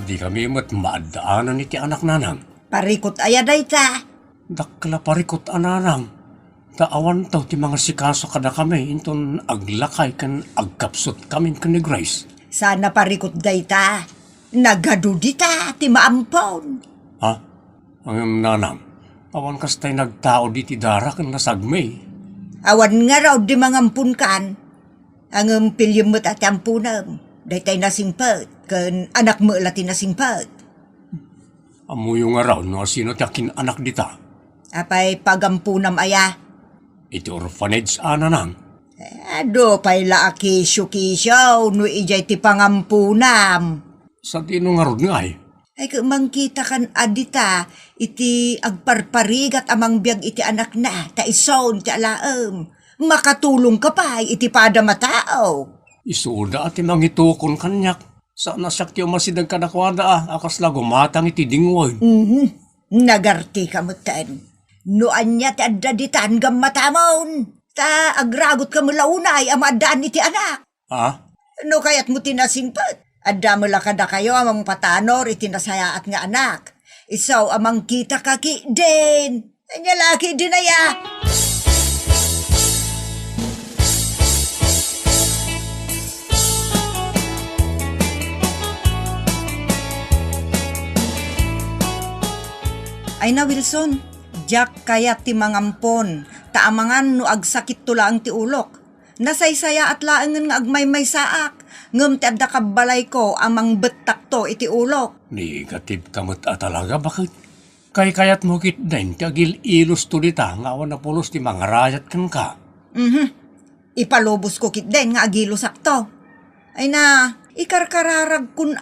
Di kami maadaanan iti anak nanang. Parikot ayaday ta. Dakla parikot ananang. Taawan taw ti mga sikaso kada kami inton aglakay kan agkapsot kami kan ni Grace. Sana parikot day ta. Nagadudi ta ti maampon. Ang nanang, awan kas tayo nagtao di ti dara kan nasagmay. Awan nga raw di mangampun kan. Ang pilyem mo't at ampunam. Day tayo nasingpet. Kan anak mo lati nasingpet. Amuyo nga raw no sino tiyakin anak dita. Apay pagampunam aya. Iti orphanage ananang. Ado pay laaki kisyo no ijay ti pangampunam. Sa tino nga rod nga Ay kumangkita kan adita iti agparparigat amang biyag iti anak na ta ison ti alaem. Makatulong ka pa iti pada matao. Isuda at imangitukon kanyak. Sa nasyak tiyo masidag kadakwada akas la gumatang iti dingwoy. Nagarti ka mo ten. Noan niya ti adaditan gam matamon. Ta agragot ka mo launay amadaan iti anak. No kayat mo tinasingpet. Adda mo lakada kayo amang patanor iti nasayaat nga anak. Isaw amang kita kaki din. Anya laki din aya. Ay na Wilson, Jack kayat ti mangampon, taamangan no agsakit tulaang ti ulok. Nasaysaya at laangan nga agmay-may saak, ngem ti adda kabalay ko amang betak to iti ulok. Negative kamot talaga bakit? Kayat mo kit din ti agil ilos to dita nga awan na pulos ti mga rayat kan ka. Ipalobos ko kit din nga agilosak to. Ay na, ikarkararag kun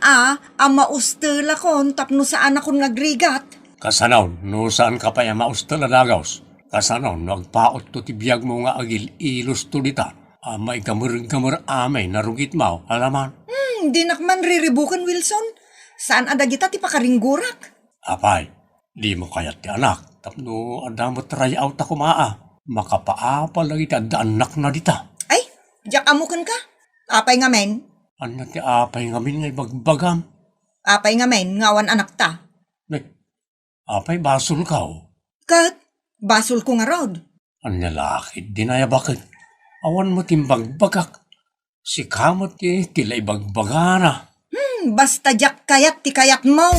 maustela kon tapno saan akong nagrigat. Kasanaw, no saan ka pa maustala dagaws? Kasanaw, nagpaot to ti biyag mo nga agil ilos to dita. May gamur-gamur amay narugit mo, alaman? Di nakman riribukan, Wilson. Saan adagita ti pakaringgurak? Apay, di mo kayat ti anak. Tapno adamot try out ako makapaapa lagi ti adda anak na dita. Ay, diyak amukan ka. Apay nga men. Ano ti apay nga min ngay bagbagam? Apay nga men, ngawan anak ta. Apay basol ka Kat, basol ko nga rod. Anya lakit, dinaya bakit? Awan mo timbagbagak. Si kamot tilay bagbagana. Basta diyak kayat ti kayat mo.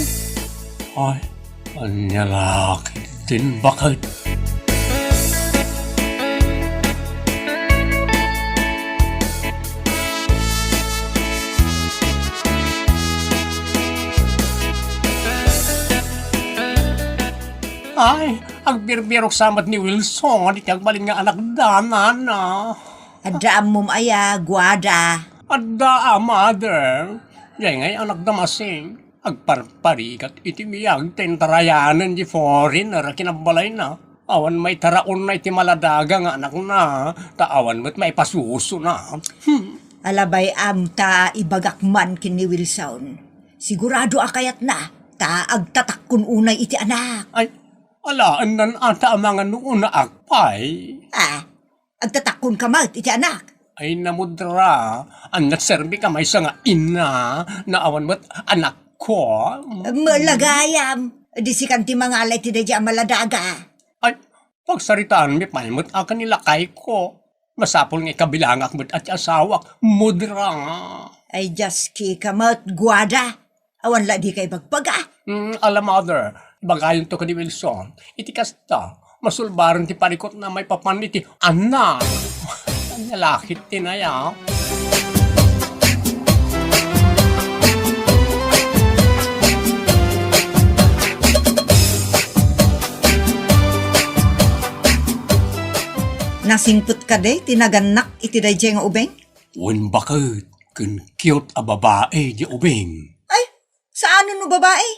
Ay, anya lakit din bakit? Ay, ang birbirok samat ni Wilson, di tiyagbalin nga anak danan na. Adda mom aya, guada. Adda mother. Yay ngay anak damasing. Agparparikat itimiyag tentarayanan di foreigner kinabalay na. Awan may taraon na iti maladaga nga anak na. Taawan mo't may pasuso na. Alabay ta ibagak man kini Wilson. Sigurado akayat na. Ta agtatakun unay iti anak. Ay, alaan nan ata ang mga noon na akpay. Agtatakun ka mat iti anak. Ay namudra, ang nagserbi ka may nga ina na awan mo't anak ko. Malagayam. Di si kanti mga alay ti dadya maladaga. Ay, pagsaritaan mi palmot akan nilakay ko. Masapol nga kabilangak mo't at asawak, mudra. Ay just kikamot, guada. Awan la di kay bagbaga. Alam mother, bagayon to ka ni Wilson. Iti kasta, masulbaran ti parikot na may papan iti anak. Ang lalaki tinaya. Nasingput ka day, tinaganak iti day nga ubeng? Wen bakit, kun cute a babae di ubing. Ay, saan no babae?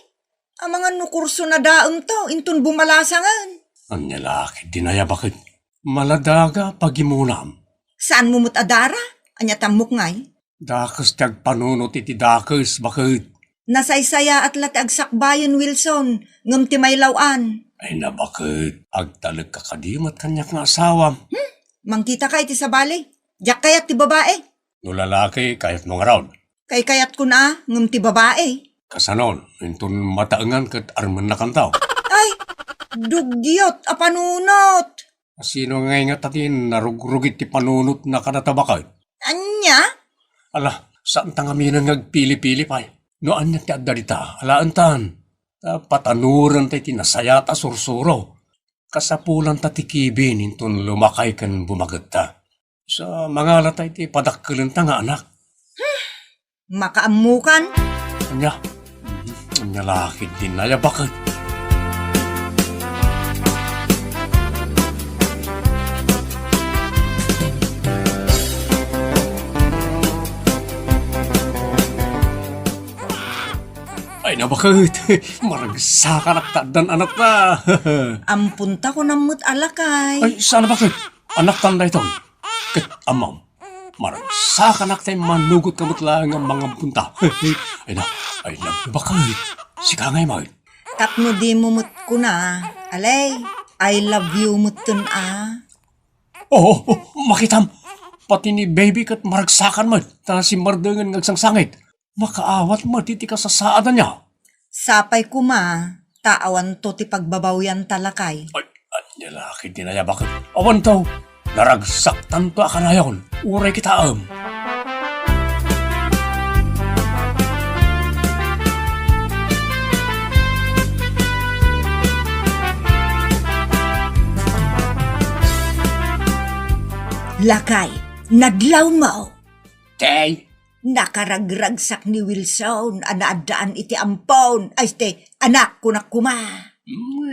Ang mga nukurso na daang to, intun bumalasangan. Ang lalaki tinaya bakit? Maladaga pagimunam. Saan mo adara? Anya tamok ngay? Dakas tag panunot iti dakas bakit? Nasaysaya at lat agsakbayan Wilson, ngam ti may lawan. Ay na bakit? Agtalag kakadimat kanyak nga asawam. Mangkita ka iti sabali. Diyak kayat ti babae. No lalaki kahit nung araw. Kay kayat ko na, ngam ti babae. Kasanon, intun mataangan kat arman na kantaw. Ay, dugyot a panunot. Sino nga nga tatin narugrugit ti panunot na kanatabakay? Anya? Ala, saan tangami nang nagpili-pili pa? Noan niya ti addarita, alaan tan. Patanuran tayo tinasayat a sursuro. Kasapulan ta tikibin intun lumakay kan bumagat ta. Sa mga latay ti padakkelan ta nga anak. Makaamukan? Anya, anya lakid din naya bakit? Ay na bakit? Maragsakan aktadan anak na. Ampunta ko namut alakay. Ay, sana bakit? Anak tanda ito. Kat amam. Maragsakan aktay manugot kamot lang ang mga punta. Ay na bakit? Sika ngay mo. Tapno di mumut ko na. Alay, I love you mutun Oo, makitam. Pati ni baby kat maragsakan mo. Ta si mardangan ngagsangsangit. Makaawat mo, titi ka sa saada niya. Sapay ko taawan to ti pagbabawyan talakay. Ay, lalaki tinaya bakit? Awan to, naragsaktan to ka na yun. Uray kita Lakay, naglaw mo. Tay, Nakaragragsak ni Wilson, anaadaan iti ampon. Ay, anak ko na kuma.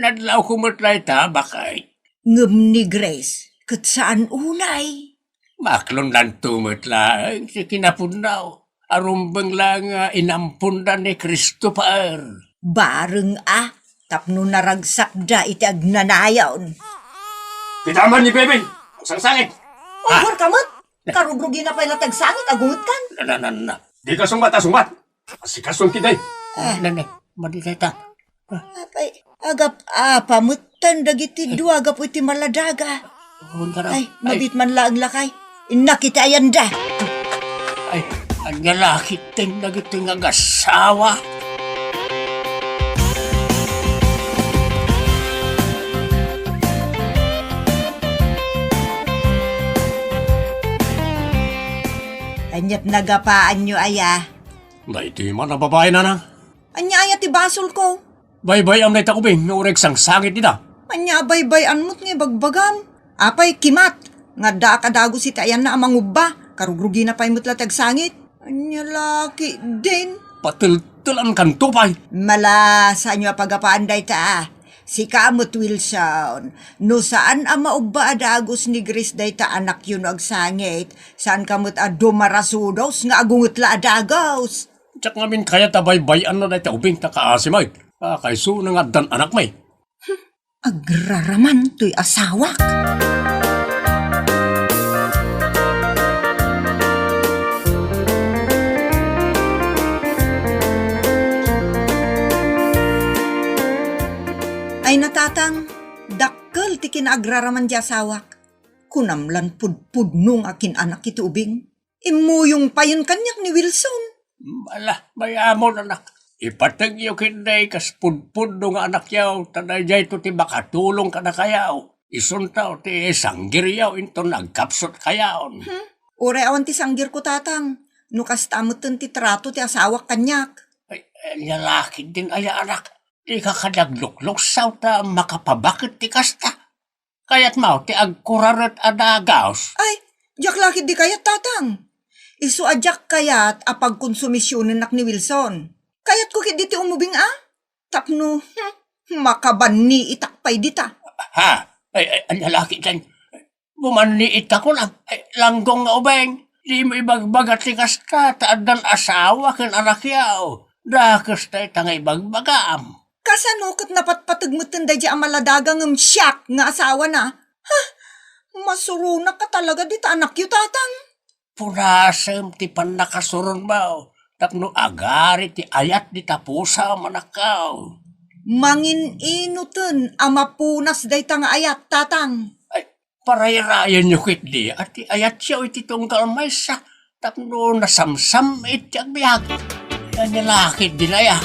nadlaw kumutlay ta, bakay? Ngem ni Grace, kat saan unay? Maklon lang tumutla, si kinapunaw. Arumbang lang inampundan ni Christopher. Bareng tapno naragsak da iti agnanayon. Pitaman ni Bebe, sangsangit. Over kamot, karugrugi na pa'y latagsangit, agungot kan. Na. Di ka sumbat. Si kasong kiday. Nanay, maditay ta. Apay, agap pamutan dagiti dua agap iti maladaga. Ay, mabit man laang lakay. Nakitayan da. Ay, ang lalaki ting nagiting agasawa. Anyat nagapaan nyo aya. Naiti man na babae na na. Anya aya ti basol ko. Bay-bay am na itakubing, ureg sang sangit nila. Anya bay-bayan mo't nga bagbagam. Apay kimat. Nga da kadago si tayan na amang ubba. Karugrugi na pa'y mutlatag sangit. Anya laki din. Patul-tulan kan tupay. Mala sa inyo pagapaan day ta. Si Kamot Wilson, no saan ang maugba adagos ni Grace day ta anak yun agsangit, saan kamot adumarasudos nga agungot la adagos. Tsak ngamin kaya tabay-bayan na dahi ubing takaasimay. Kayso na nga dan anak may. Agraraman to'y asawak. Ay natatang, dakkel ti kinaagraraman di asawak. Kunamlan pudpudnong akin anak iti ubing. Imuyong pa yun kanyak ni Wilson. Bala, mayamon anak. Ipatag yung kinday kas pudpud nga anak yaw. Tanay to ti makatulong ka na kayaw. Isuntaw ti sanggir yaw into nagkapsot kayaon. Ure awan ti sanggir ko tatang. Nukas tamutin ti trato ti asawak kanyak. Ay, lalaki din ay anak. Di ka kadagluklok saw ta makapabakit ti kasta. Kaya't mau ti agkuraret adagaos. Ay, Jak lakit di kayat tatang. Isu ajak kayat apag konsumisyonan nak ni Wilson. Kayat ko kit diti umubing Tapno, makabani itakpay dita. Ha? Ang lalaki dyan. Bumaniit ako lang. Langgong nga ubeng. Di mo ibagbagat tikas ka. Taadan asawa kin anak yaw. Dakas tayo tangay bagbagam. Kasanukot na patpatagmutan da di amaladagang siyak nga asawa na. Masuruna ka talaga dita anak yu tatang. Punasem ti pan nakasuron ba? Tapno agari ti ayat di tapusa manakaw. Mangin inutan amapunas day tang ayat tatang. Parayrayan nyo kit di. At ti ayat siya iti tunggal may sa. Tapno nasamsam iti agbiag. Yan yung lakit di na ya.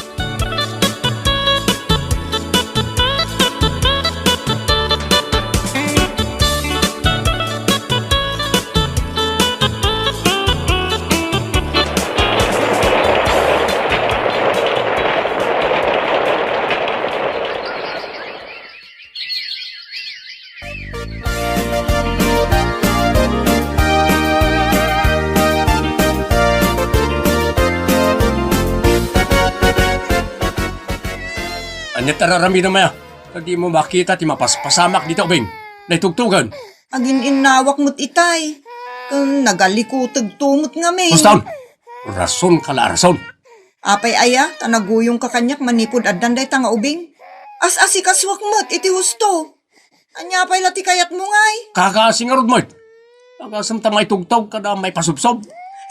Anya tararami na maya. Hindi mo makita ti mapaspasamak dito, Bing. Naitugtugan. Agin inawak mo't itay. Kung nagalikutag tumot nga may. Gustaon, rason ka la rason. Apay aya, tanaguyong ka kanyak manipod addan day tanga ubing. As-asi kaswak mo't iti husto. Anya pay lati kayat mo ngay. Kakasingarod mo. Kakasam ta may tugtog kada may pasubsob.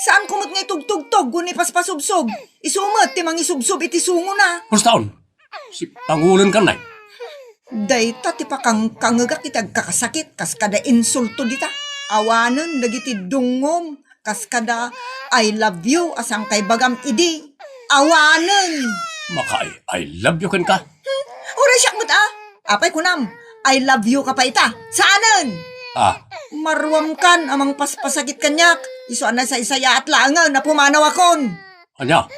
Saan kumot ngay tugtog-tog guni paspasubsob? Isumot ti mangisubsob iti sungo na. Gustaon, si Pangulan ka na. Dayta ti pakang kangagak itag kakasakit kas kada insulto dita. Awanan dagiti dungom kas kada I love you asang kay bagam idi. Awanan. Maka I love you kan ka. Ura siyak mo't Apay kunam, I love you ka pa ita. Saanan? Marwam kan amang paspasakit kanyak. Iso na sa isaya at langan na pumanaw akon. Anya?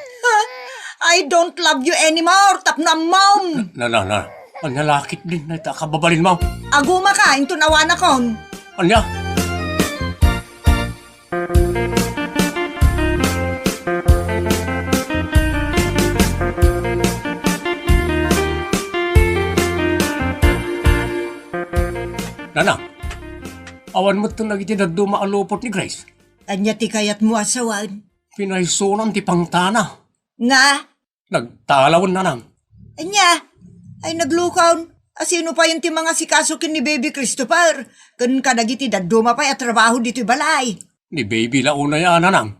I don't love you anymore, tapnam mom. Na. Anya lakit din na ita kababalin mo. Aguma ka, into nawan akon. Anya? Nana, awan mo ito nagitid dumaalupot ni Grace. Anya ti kayat mo asawan. Pinaysunan ti pangtana. Nga? Nagtalawan na nang. Anya? Ay naglukaw. Asino pa yun ti mga sikasukin ni Baby Christopher? Kan kadagiti daduma pa at trabaho dito balay. Ni baby launa yan nang.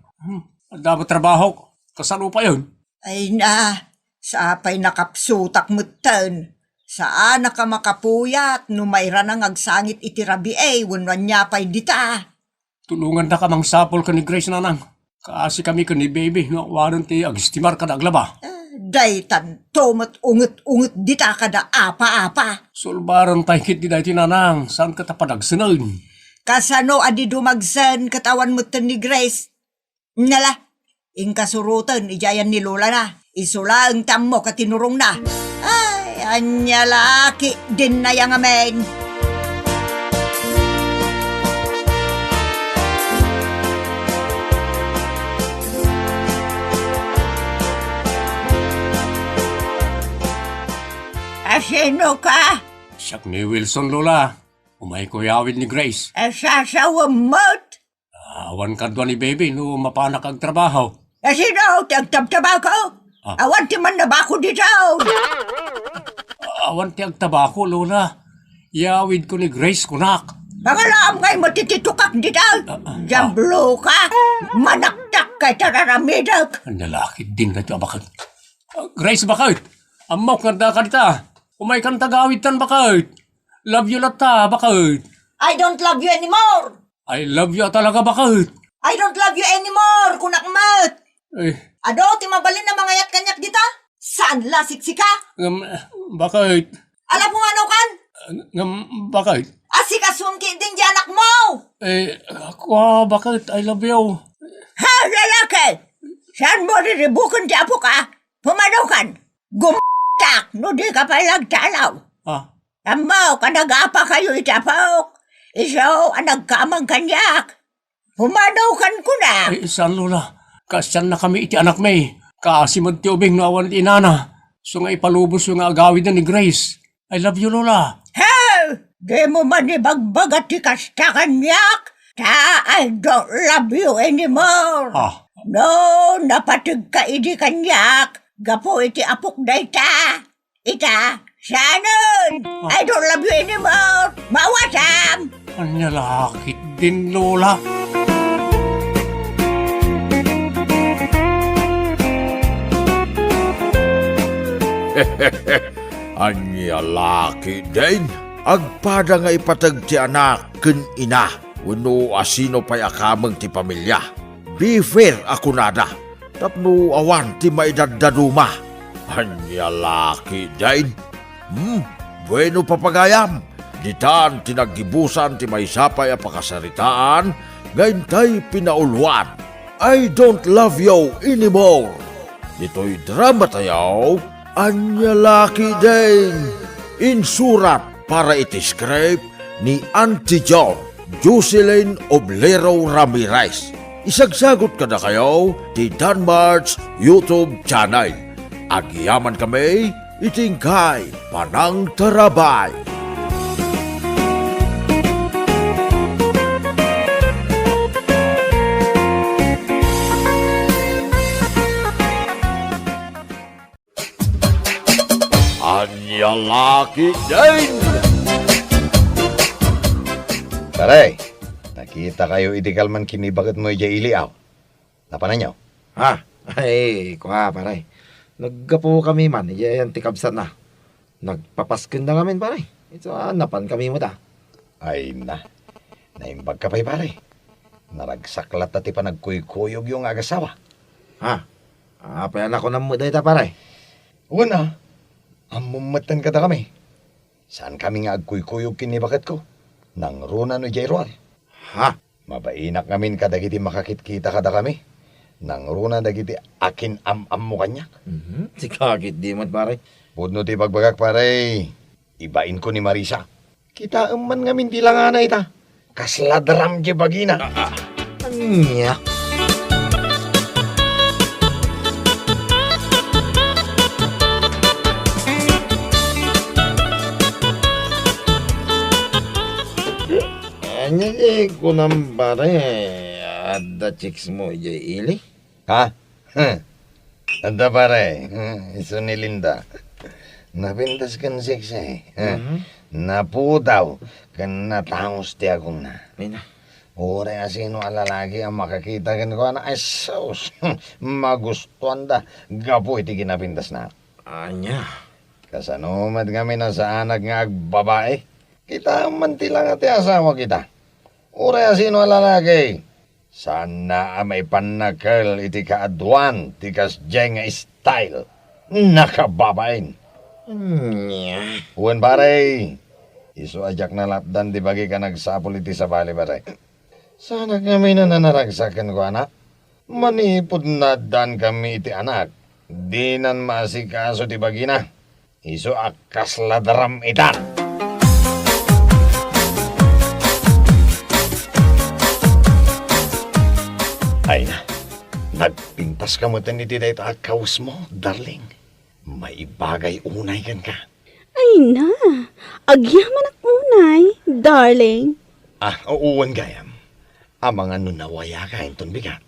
Dapat trabaho. Kasano pa yun? Ay na, sa apay nakapsutak mutan. Saan naka makapuyat no mayra nang agsangit iti rabi wanwan niya pa'y dita. Tulungan na ka mang sapol ka ni Grace nanang. Kasi kami ka ni baby. Waran ti agistimar ka naglaba. Daytan tomat unget-unget dita kada apa-apa. Sulbaran tayo kit di dahi nanang. Saan ka tapadagsanan? Kasano adi dumagsan katawan mo ni Grace? Nala, ingkasurutan ijayan ni Lola na. Isula ang tammo katinurong na. Ay, anya laki din na yang amen. Asino ka? Siyak ni Wilson, Lola. Umay ko yawid ni Grace. Asasawa mo't? Awan ka doon ni baby no mapanak ang trabaho. Asino, tagtabtaba ko? Awan ti man na ba ako dito? Awan ti agtabako, Lola. Yawid ko ni Grace kunak. Pangalam kay matititukak dito. Jamblo ka. Manaktak kay tararamidak. Ang lalaki din na ito bakit. Grace, bakit? Amaw kanda ka dita. Umay kang tagawitan bakit? Love you lata bakit? I don't love you anymore. I love you talaga bakit? I don't love you anymore, kunakmat. Ado, timabalin na mga yat kanyak dita? Saan la siksika? Bakit? Alam mo ano kan? Bakit? Asikasun ki din di anak mo! Bakit? I love you. Ha, lalaki! Saan mo riribukan di apo ka? Pumanaw kan? Gumtak, no di ka pa lagtalaw. Amaw, kanag-apa kayo itapok. Isaw, ang nagkamang kanyak. Humadaw ko na. Ay, saan lola? Kasyan na kami iti anak may. Kasi mo ti ubing no awan ti inana. So nga ipalubos yung agawid na ni Grace. I love you, lola. Hey! Di mo man ibagbagat ti kasta kanyak? I don't love you anymore. Ah, No, napatig ka idi kanyak. Gapo iti apok dayta. Ita, sanon. I don't love you anymore. Mawasam. anya lakit din, lola. Anya laki din. Agpada nga ipatag ti anak ken ina. Wano asino pa'y akamang ti pamilya. Be fair ako nada. Tapno awan ti maidadaduma. Anya laki din. Bueno papagayam. Ditan tinagibusan ti maysapay a pakasaritaan. Ngayon tay pinauluan. I don't love you anymore. Dito'y drama tayaw. Anya laki din. Insurat para itiscribe ni Auntie John, Jocelyn Oblero Ramirez. Isagsagot ka na kayo ti Danmar's YouTube channel. Agyaman kami, itingkay Panang Tarabay. Anya laki din. Taray, nakita kayo itikalman kini bakit mo iliaw. Napanan nyo? Ha? Ay, kuha paray. Naggapo kami man, iyan tikabsat na. Nagpapaskin na kami paray. Ito napan kami mo da. Ay na, naimbag ka pa'y pare. Naragsaklat at ipanagkuykuyog yung agasawa. Ha? Apayan ako ng muday ta paray. Una, amumatan ka ta kami. Saan kami nga agkuykuyog kinibakat ko? Nang runa no Jairwal. Ha? Mabainak ngamin kadagiti makakitkita kada kami. Nang runa dagiti akin am mo kanyak. Si kakit di mo paray. Pudno ti pagbagak pare. Ibain ko ni Marisa. Kita man ngamin di lang ana ita. Kasladram je bagina. Anya? Anya ko nang pare. Ada chicks mo ili? Ha? Anda pare. Iso ni Linda. Napintas kan seksi. Napudaw. Kan natangos ti akong na. Mina. Ure asino alalagi ang makakita kan ko na. Ay sos. Magustuhan da. Gapo iti kinapintas na. Anya? Kasanumad kami na sa anak nga agbabae. Kita man tilang ati asawa kita. Ure asino alalagi. Sana may panakal iti kaadwan. Tikas jeng style. Nakababain. Anya? Uwan pare. Iso ajak na lapdan di bagi ka nagsapol iti sa bali pare. Sana kami na nanaragsakan ko anak. Manipod na dan kami iti anak. Di nan maasikaso ti bagi na. Iso akas ladaram itan. Ay na. Nagpintas ka mo iti dahito akaws mo, darling. May bagay unay kan ka. Ay na, agyaman ak unay, darling. Uuwan gayam. Amang ano nawaya ka inton bigat.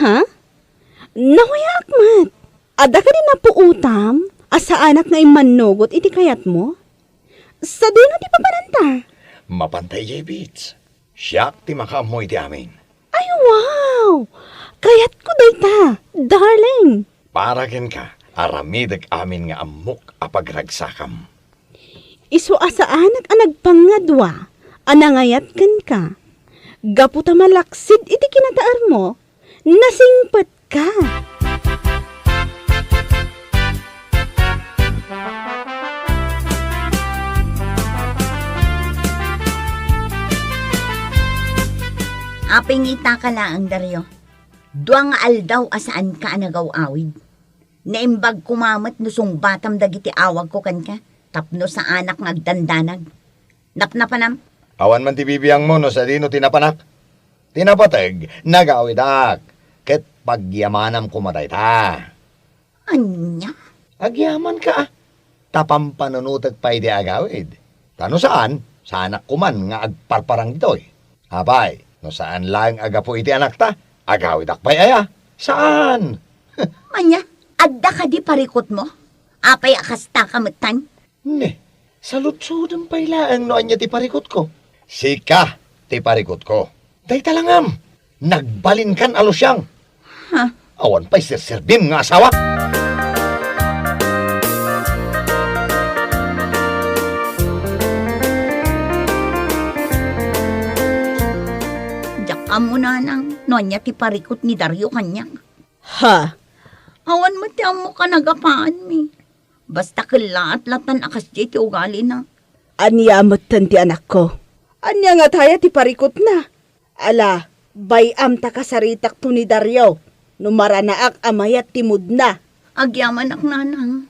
Ha? Nawayak mat. Ada ka din na puutam, asa anak nga imanugot iti kayat mo? Sa dino di papananta? Mapantay jay beats. Siya ti makamoy ti amin. Ay wow! Kayat ko dayta, darling. Para ken ka, aramidag amin nga amok apagragsakam. Isu asa anak ang nagpangadwa, anangayat kan ka. Gaputa malaksid iti kinataar mo, nasingpat ka. Aping ita ka laang, Dario. Duang aldaw asaan ka anagaw-awid. Naimbag kumamat nusong batam dagiti awag ko kan ka. Tapno sa anak ngagdandanag. Napnapanam. Awan man ti bibiyang mo no sa dino tinapanak. Tinapatag, nagawidak. Ket pagyamanam kumatay ta. Anya? Agyaman ka. Tapang panunutag pa iti agawid. Tano saan? Sa anak ko man nga agparparang ditoy. Abay, no saan lang agapo iti anak ta? Agawidak pa aya. Saan? Anya? Adda ka di parikot mo? Apay akasta kamutan? Ne, salutsudan pa ilaang noan niya ti parikot ko. Sika, ti parikot ko. Day talangam, nagbalin kan alusyang. Ha? Awan pa'y sirsirbim nga asawa. Diyak mo na nang nonya ti parikot ni Dario kanyang. Ha? Awan mo ti amo ka nagapaan mi. Basta kalaat-latan akas di ti ugali na. Anya amatan ti anak ko. Anya nga taya ti parikot na. Ala, bayam ta kasaritak to ni Dario. Numaranaak amayat timud na. Agyaman ak nanang.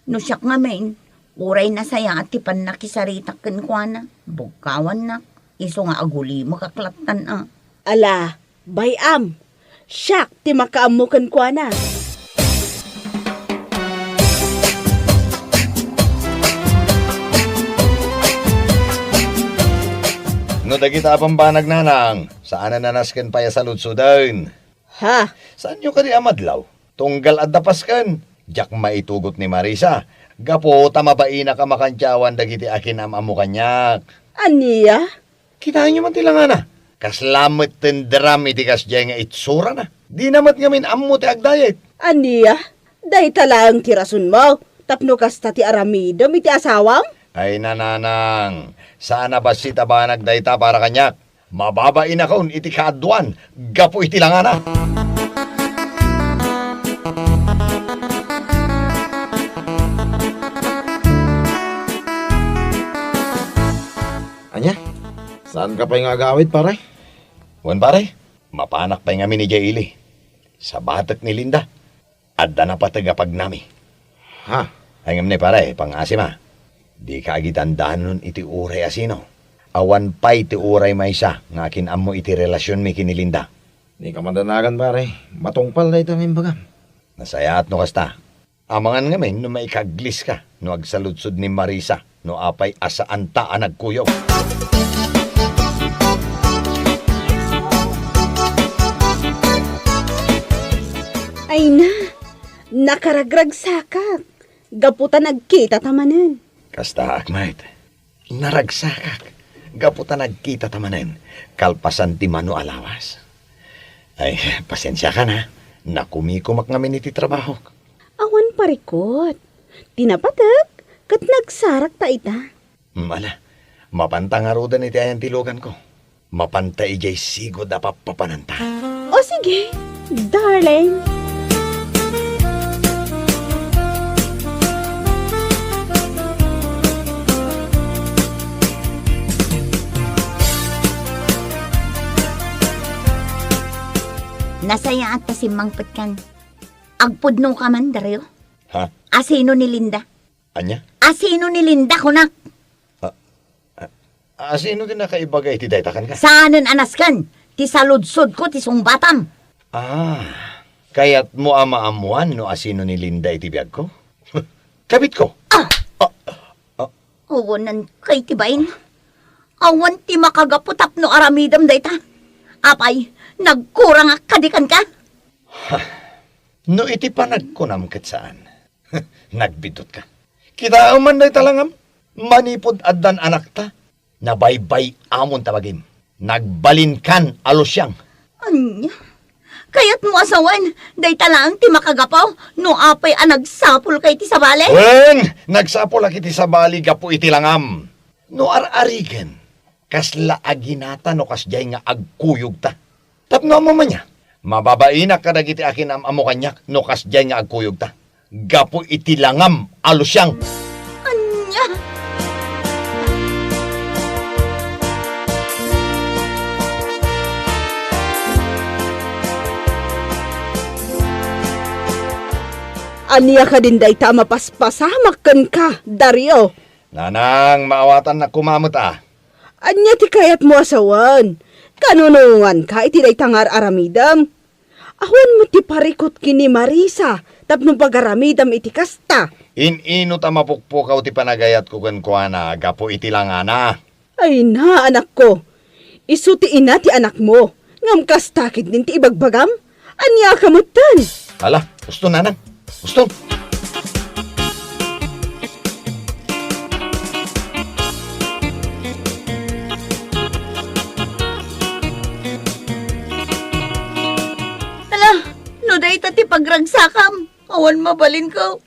No siyak nga men, uray na saya at ti panakisaritak ken kwa na. Bugkawan na. Iso nga aguli mo kaklatan ah. Ala, bayam. Siyak ti makaamukan kwa na. No dagita apang banag nanang, saan na nanasken pa ya sa lutsudan? Ha? Saan nyo kadi amadlaw? Tunggal at dapaskan. Diyak maitugot ni Marisa. Gapo tamabain na ka makantyawan dagiti akin amamu kanyak. Aniya? Kita nyo man tilangan na. Kaslamit tendram iti kasjay nga itsura na. Di namat ngamin amu ti agdayet. Aniya? Day talang tirasun mo. Tapno kasta ti aramidom iti asawam? Ay nananang, sana ba si tabanag dayta para kanyak? Mababain akon iti kaadwan, gapo iti langana. Anya? Saan ka pa yung agawid, pare? Wan pare, mapanak pa nga ni Jaili. Sa batak ni Linda, adda na patagapag nami. Ha? Ay ngam ni pare, pangasim ha. Di ka agitandahan nun iti uray asino. Awan pa'y iti uray maysa, nga kinamo iti relasyon mi kinilinda. Di ka mandanagan, pare. Matungpal na ito ng bagam. Nasaya at no kasta. Amangan nga men, no maikaglis ka, no agsaludsod ni Marisa, no apay asaan ta nagkuyaw. Ay na, nakaragrag sakak. Gaputa nagkita tamanan. Kasta akmait, naragsakak. Gaputa nagkita tamanen, kalpasan ti mano alawas. Ay, pasensya ka na. Nakumikumak ngamin iti trabaho. Awan parikot. Tinapatag, kat nagsarak ta ita. Mala, mapanta nga rodan iti ayan tilogan ko. Mapanta ijay sigod na papapananta. O sige, darling. Nasaya at tasimangpet kan. Agpudno ka man, Dario. Ha? Asino ni Linda? Anya? Asino ni Linda, kunak? Sino din nakaibagay ti daytakan ka? Saanan anas kan? Ti saludsod ko, ti sungbatam. Kaya't mo ama-amuan no asino ni Linda iti biyag ko? Kabit ko. Awanan kay tibain. Awan ti makagaputap no aramidam dayta. Apay, nagkurang kadikan ka? No iti panagkunam ket saan. Nagbidot ka. Kita man day talangam. Manipod addan anak ta. Nabaybay amon tabagim. Nagbalin kan alusyang. Anya? Kaya't mo asawan, day talang ti makagapaw, no apay nagsapol kay ti sabale? Wen! Nagsapol akiti sa bali gapo iti langam. No ar-arigen. Kasla aginata no kasjay nga agkuyog ta. Tapno mo man niya. Mababaina ka dagiti akin amo kanyak no kasjay nga agkuyog ta. Gapo iti langam alusyang. Anya? Aniya ka din day tama paspasamakan ka, Dario. Nanang, maawatan na kumamot ah. Anya ti kayat mo asawan. Kanunungan ka iti day tangar aramidam. Awan mo ti parikot kini Marisa, tapno pagaramidam iti kasta. Inino ta mapukpukaw ti panagayat ko kan kuana, gapo iti langana. Ay na, anak ko. Isu ti ina ti anak mo. Ngam kastakit din ti ibagbagam. Anya kamutan. Hala, gusto nanang. Gusto. Ala, no day ti pagragsakam. Awan mabalin ko.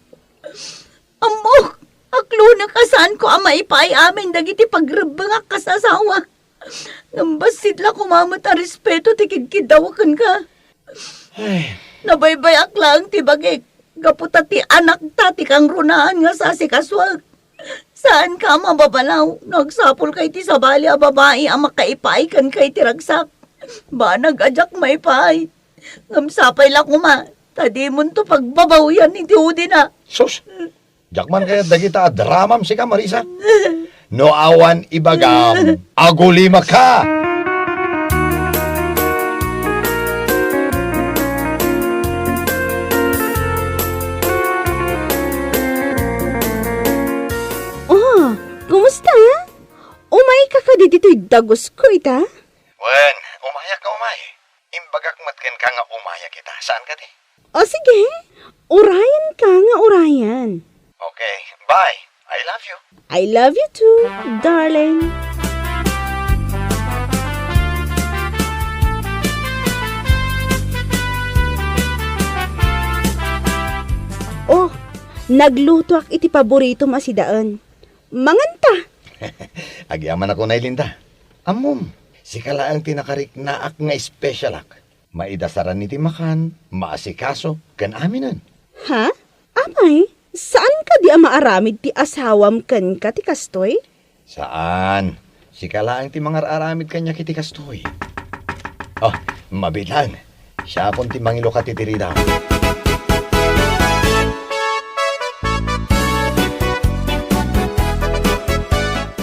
Amok, aklo na kasaan ko amay paay amin dagiti pagrabang kasasawa. Ngambasit la kumamat ang respeto ti kidkidawakan ka. Nabaybayak lang ti bagik. Gaputa ti anak ta ti kang runaan nga sa sikaswag. Saan ka mababalaw? Nagsapol kay ti sabali a babae ang makaipay kan kay ti ragsak. Ba nag-adyak may paay. Ngamsapay la kuma. Tadi mo to pagbabaw yan ni Tiudi na. Sus, jakman kaya dagita dramam si ka, Marisa. No awan ibagam, agulima ka. Oh, kumusta? Umay ka ka dito'y dagos ko ita? Wen, umaya ka umay. Imbagak matken ka nga umaya kita. Saan ka di? O sige, urayan ka nga urayan. Okay, bye. I love you. I love you too, darling. Oh, nagluto ak iti paborito masidaan. Manganta. Agyaman ako na Linda. Amom, si kalaang tinakarik na ak nga special ak. Maidasaran niti makan, maasikaso, kan aminan. Ha? Amay, saan ka di maaramid ti asawam kan ka ti kastoy? Saan? Si kalaang ti mangar-aramid kanya kiti kastoy. Oh, mabilang. Siya pon ti mangilo ka titirida.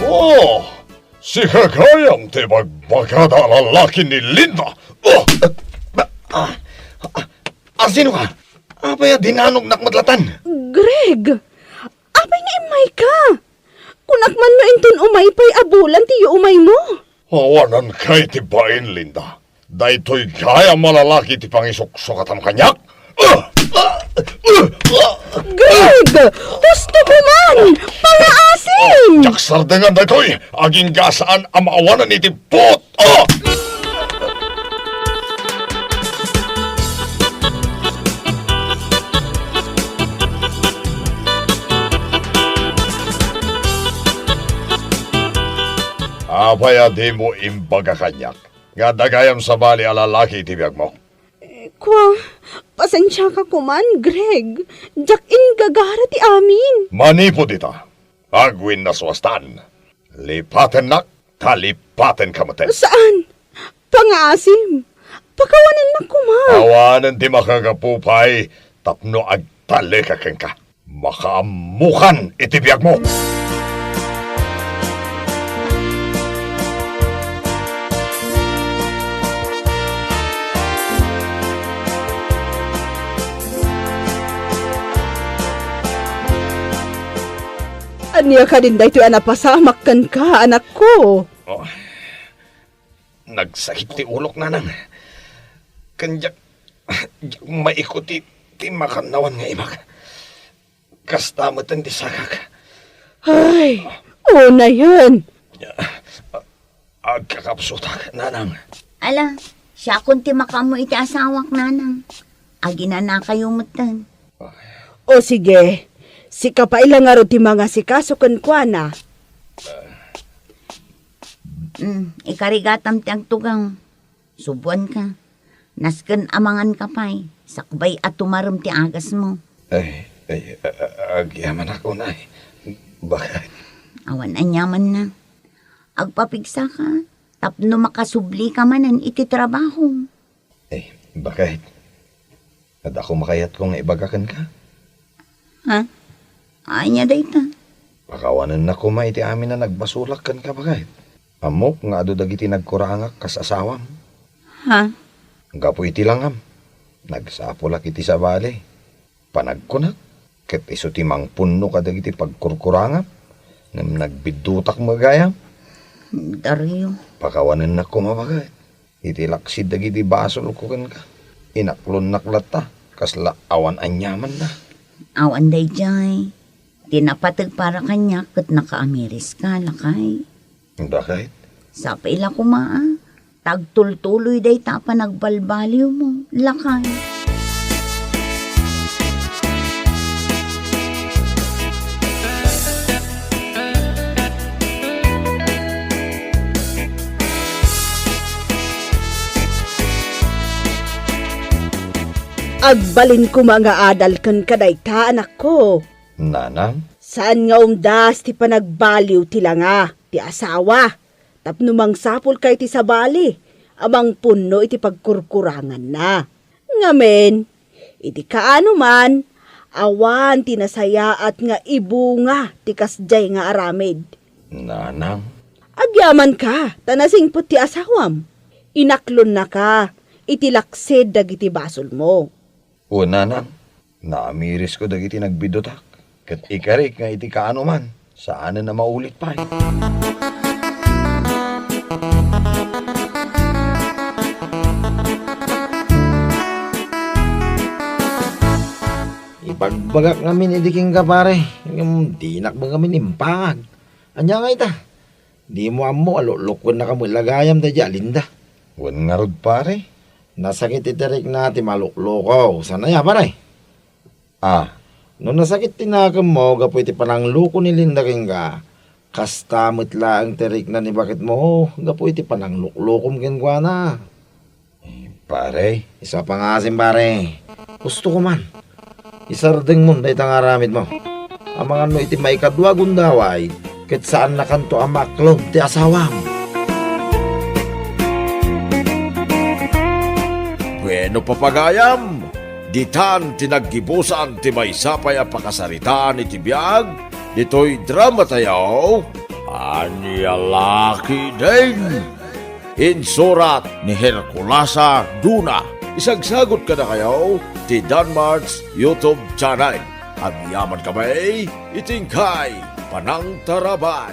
Oh! Si Kagayam ti magbagada lalaki ni Linda! Oh! Sino ka? Apaya dinanog nakmadlatan. Greg, apay nga imay ka. Kunakman mo inton umay pa'y abulan tiyo umay mo. Awanan kay ti bain, Linda. Daytoy gaya malalaki ti pangisok-sokat ang kanyak. Greg, gusto ko man! Pangaasim! Jaksar dengan daytoy, aging gasaan ang maawanan iti pot. Oh! Apaya di mo imbaga kanyak. Nga dagayam sa bali alalaki tibiyag mo. Kwa, pasensya ka kuman, Greg. Jack-in gagara ti amin. Manipo dita. Agwin na swastan. Lipaten nak, talipaten kamaten. Saan? Pangaasim. Pakawanan na kuman. Awanan di makagapupay, tapno agtali ka ka. Makaamukan itibiyag mo. Anya ka din dahito anapasamak kan ka, anak ko. Oh, nagsakit ti ulok na nang. Kanjak, maikuti ti makanawan nga ibag. Kastamatan ti sakak. Ay, na yan. Agkakapsutak, nanang. Ala, siya kunti makamo iti asawak nanang. Agina na kayo mutan. O sige, si kapailang nga ti mga sikaso kan kuana. Ikarigatam ti ang tugang. Subuan ka. Nasken amangan ka pa'y. Sakbay at tumarum ti agas mo. Agyaman ako na eh. Bakit? Awan anyaman na. Agpapigsa ka. Tapno makasubli ka manan iti trabaho. Bakit? At ako makayat kong ibagakan ka? Ha? Anya dayta. Pakawanan na ko iti amin na nagbasulakan ka bakit? Amok nga ado dagiti nagkurangak kas asawam. Ha? Gapo iti langam. Nagsapulak iti sa bali. Panagkunak. Ket iso ti mangpunno kadagiti pagkurkurangap. Ngam nagbidutak magayam. Dario. Pakawanan na kumabagay. Iti laksid dagiti basol ko ken ka. Inaklon naklata. Kasla awan anyaman na. Awan day jay. Tinapatag para kanya kat naka-Ameris ka, lakay. Bakit? Sa paila kumaa. Tagtultuloy day tapa nagbalbaliw mo, lakay. Agbalin ko mga adal kan kaday ta anak ko. Nanang? Saan nga umdas ti panagbaliw ti langa, ti asawa. Tapno mang sapul kay ti sabali, amang punno iti pagkurkurangan na. Ngamen, iti kaano man, awan tinasayaat nga ibunga ti kasjay nga aramid. Nanang? Agyaman ka, tanasing put ti asawam. Inaklon na ka, iti laksid dagiti basol mo. O nanang, naamiris ko dagiti nagbidutak. Kat ikarik nga iti kaano man, saan na maulit pa eh. Ipagbagak ngamin idiking ka pare. Dinak ba ngamin impag. Anya nga ita. Di mo amo alulukon na kamo lagayam da alinda. Wan nga rod pare. Nasakit itirik na ti maluklukaw. Sana ya pare. Ah, No nasakit tinakam mo, gapo iti panangluko ni Linda king ka. Kastamot la ang tirik na ni bakit mo, gapo iti panangluklukom kin kwa na. pare. Isa pa nga asin pare. Gusto ko man. Isardeng mo, dahi tangaramid mo. Ang mga no iti maikadwa gundaway, ket saan nakanto ang maklog ti asawam. Bueno papagayam, ditan tinaggibusan ti maysapay a pakasaritaan iti biag, dito'y drama tayaw, Anyalaki din. Insurat ni Herculasa Duna. Isagsagot ka na kayo ti Danmarks YouTube channel. Ang yaman kamay, itingkay, panang tarabay.